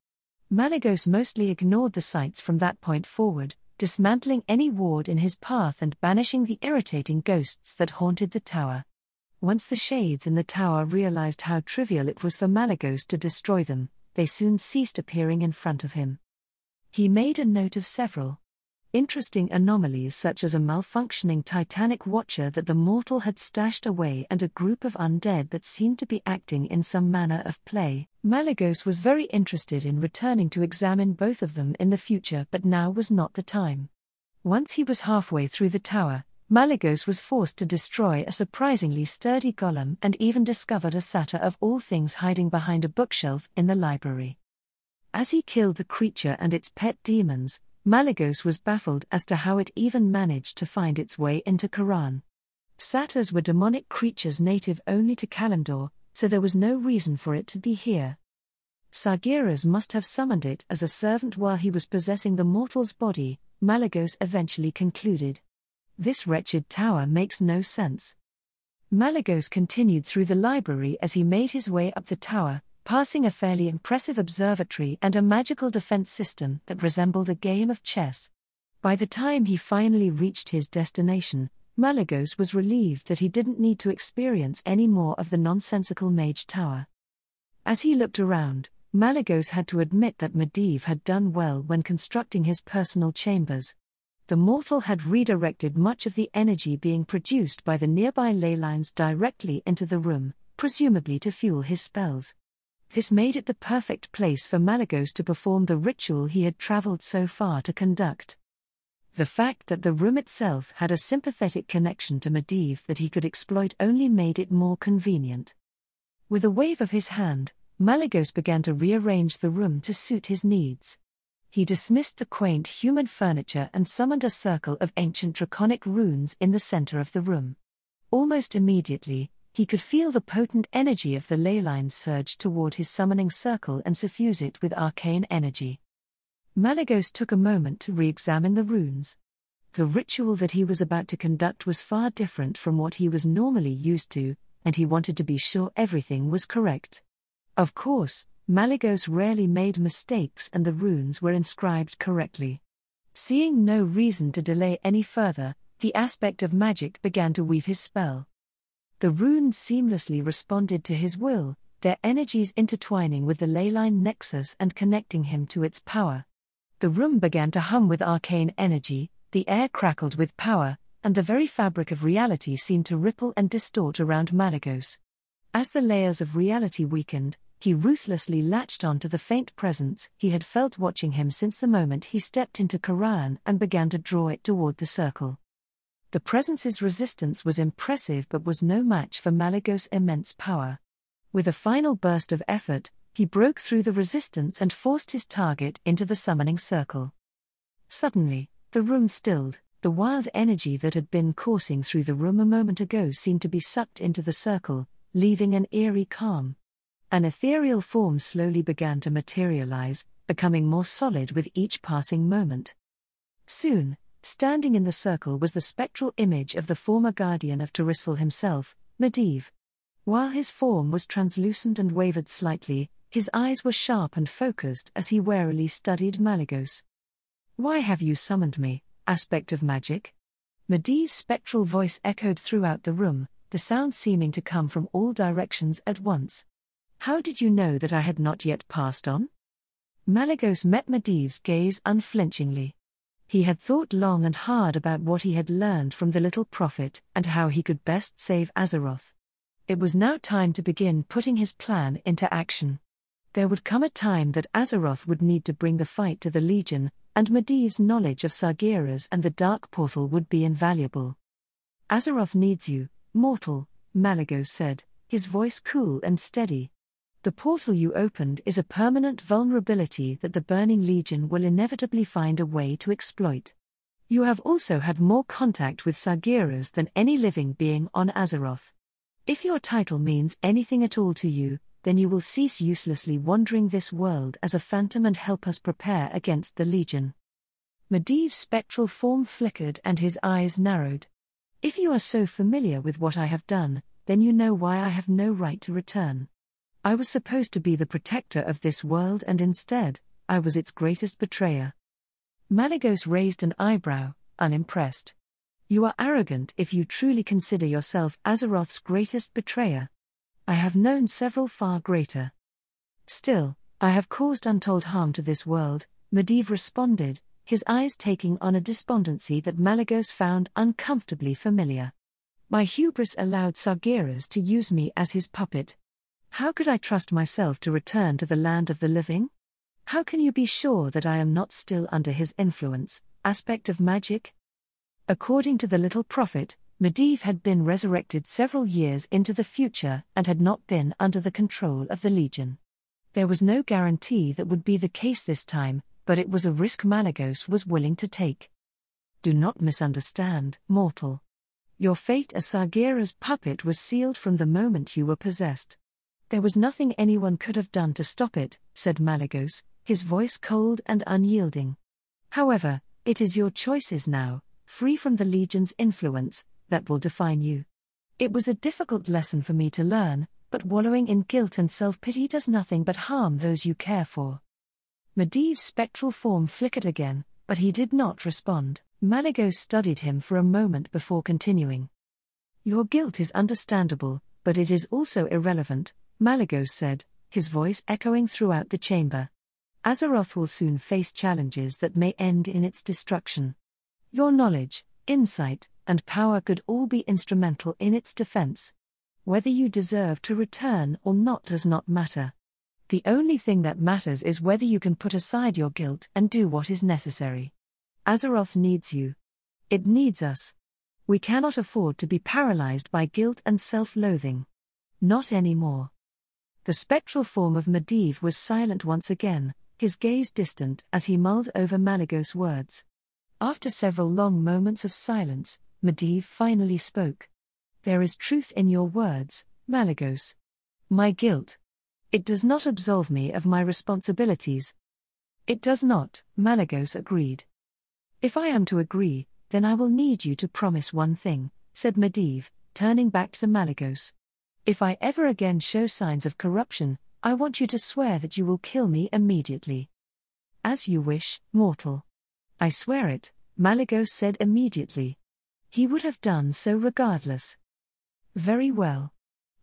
Malygos mostly ignored the sights from that point forward, dismantling any ward in his path and banishing the irritating ghosts that haunted the tower. Once the shades in the tower realized how trivial it was for Malygos to destroy them, they soon ceased appearing in front of him. He made a note of several. Interesting anomalies such as a malfunctioning Titanic watcher that the mortal had stashed away and a group of undead that seemed to be acting in some manner of play. Malygos was very interested in returning to examine both of them in the future, but now was not the time. Once he was halfway through the tower, Malygos was forced to destroy a surprisingly sturdy golem and even discovered a satyr of all things hiding behind a bookshelf in the library. As he killed the creature and its pet demons, Malygos was baffled as to how it even managed to find its way into Quran. Satyrs were demonic creatures native only to Kalimdor, so there was no reason for it to be here. Sargeras must have summoned it as a servant while he was possessing the mortal's body, Malygos eventually concluded. This wretched tower makes no sense. Malygos continued through the library as he made his way up the tower, passing a fairly impressive observatory and a magical defense system that resembled a game of chess. By the time he finally reached his destination, Malygos was relieved that he didn't need to experience any more of the nonsensical mage tower. As he looked around, Malygos had to admit that Medivh had done well when constructing his personal chambers. The mortal had redirected much of the energy being produced by the nearby ley lines directly into the room, presumably to fuel his spells. This made it the perfect place for Malygos to perform the ritual he had traveled so far to conduct. The fact that the room itself had a sympathetic connection to Medivh that he could exploit only made it more convenient. With a wave of his hand, Malygos began to rearrange the room to suit his needs. He dismissed the quaint human furniture and summoned a circle of ancient draconic runes in the center of the room. Almost immediately, he could feel the potent energy of the ley lines surge toward his summoning circle and suffuse it with arcane energy. Malygos took a moment to re-examine the runes. The ritual that he was about to conduct was far different from what he was normally used to, and he wanted to be sure everything was correct. Of course, Malygos rarely made mistakes and the runes were inscribed correctly. Seeing no reason to delay any further, the aspect of magic began to weave his spell. The runes seamlessly responded to his will, their energies intertwining with the leyline nexus and connecting him to its power. The room began to hum with arcane energy, the air crackled with power, and the very fabric of reality seemed to ripple and distort around Malygos. As the layers of reality weakened, he ruthlessly latched on to the faint presence he had felt watching him since the moment he stepped into Quran and began to draw it toward the circle. The presence's resistance was impressive but was no match for Malygos' immense power. With a final burst of effort, he broke through the resistance and forced his target into the summoning circle. Suddenly, the room stilled. The wild energy that had been coursing through the room a moment ago seemed to be sucked into the circle, leaving an eerie calm. An ethereal form slowly began to materialize, becoming more solid with each passing moment. Soon, standing in the circle was the spectral image of the former guardian of Tirisfal himself, Medivh. While his form was translucent and wavered slightly, his eyes were sharp and focused as he warily studied Malygos. "Why have you summoned me, aspect of magic?" Medivh's spectral voice echoed throughout the room, the sound seeming to come from all directions at once. "How did you know that I had not yet passed on?" Malygos met Medivh's gaze unflinchingly. He had thought long and hard about what he had learned from the little prophet and how he could best save Azeroth. It was now time to begin putting his plan into action. There would come a time that Azeroth would need to bring the fight to the Legion, and Medivh's knowledge of Sargeras and the Dark Portal would be invaluable. "Azeroth needs you, mortal," Malygos said, his voice cool and steady. "The portal you opened is a permanent vulnerability that the Burning Legion will inevitably find a way to exploit. You have also had more contact with Sargeras than any living being on Azeroth. If your title means anything at all to you, then you will cease uselessly wandering this world as a phantom and help us prepare against the Legion." Medivh's spectral form flickered and his eyes narrowed. "If you are so familiar with what I have done, then you know why I have no right to return. I was supposed to be the protector of this world and instead, I was its greatest betrayer." Malygos raised an eyebrow, unimpressed. "You are arrogant if you truly consider yourself Azeroth's greatest betrayer. I have known several far greater. Still, I have caused untold harm to this world," Medivh responded, his eyes taking on a despondency that Malygos found uncomfortably familiar. My hubris allowed Sargeras to use me as his puppet. How could I trust myself to return to the land of the living? How can you be sure that I am not still under his influence, aspect of magic? According to the little prophet, Medivh had been resurrected several years into the future and had not been under the control of the Legion. There was no guarantee that would be the case this time, but it was a risk Malygos was willing to take. Do not misunderstand, mortal. Your fate as Sargeras' puppet was sealed from the moment you were possessed. There was nothing anyone could have done to stop it, said Malygos, his voice cold and unyielding. However, it is your choices now, free from the Legion's influence, that will define you. It was a difficult lesson for me to learn, but wallowing in guilt and self-pity does nothing but harm those you care for. Medivh's spectral form flickered again, but he did not respond. Malygos studied him for a moment before continuing. Your guilt is understandable, but it is also irrelevant, Malygos said, his voice echoing throughout the chamber. Azeroth will soon face challenges that may end in its destruction. Your knowledge, insight, and power could all be instrumental in its defense. Whether you deserve to return or not does not matter. The only thing that matters is whether you can put aside your guilt and do what is necessary. Azeroth needs you. It needs us. We cannot afford to be paralyzed by guilt and self-loathing. Not anymore. The spectral form of Medivh was silent once again, his gaze distant as he mulled over Malygos' words. After several long moments of silence, Medivh finally spoke. There is truth in your words, Malygos. My guilt. It does not absolve me of my responsibilities. It does not, Malygos agreed. If I am to agree, then I will need you to promise one thing, said Medivh, turning back to Malygos. If I ever again show signs of corruption, I want you to swear that you will kill me immediately. As you wish, mortal. I swear it, Malygos said immediately. He would have done so regardless. Very well.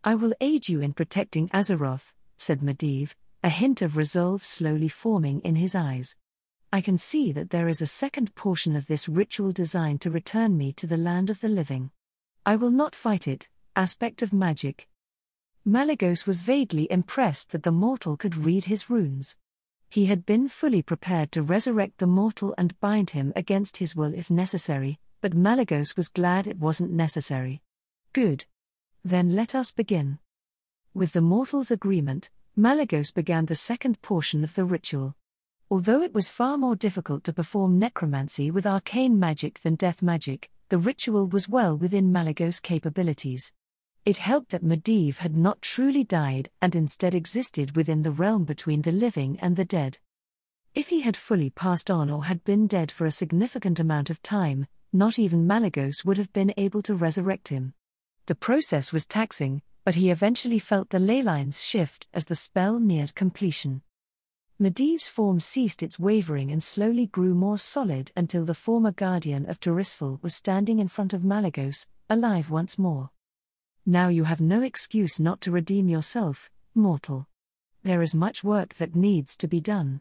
I will aid you in protecting Azeroth, said Medivh, a hint of resolve slowly forming in his eyes. I can see that there is a second portion of this ritual designed to return me to the land of the living. I will not fight it, aspect of magic. Malygos was vaguely impressed that the mortal could read his runes. He had been fully prepared to resurrect the mortal and bind him against his will if necessary, but Malygos was glad it wasn't necessary. Good. Then let us begin. With the mortal's agreement, Malygos began the second portion of the ritual. Although it was far more difficult to perform necromancy with arcane magic than death magic, the ritual was well within Malygos' capabilities. It helped that Medivh had not truly died and instead existed within the realm between the living and the dead. If he had fully passed on or had been dead for a significant amount of time, not even Malygos would have been able to resurrect him. The process was taxing, but he eventually felt the ley lines shift as the spell neared completion. Medivh's form ceased its wavering and slowly grew more solid until the former guardian of Tirisfal was standing in front of Malygos, alive once more. Now you have no excuse not to redeem yourself, mortal. There is much work that needs to be done.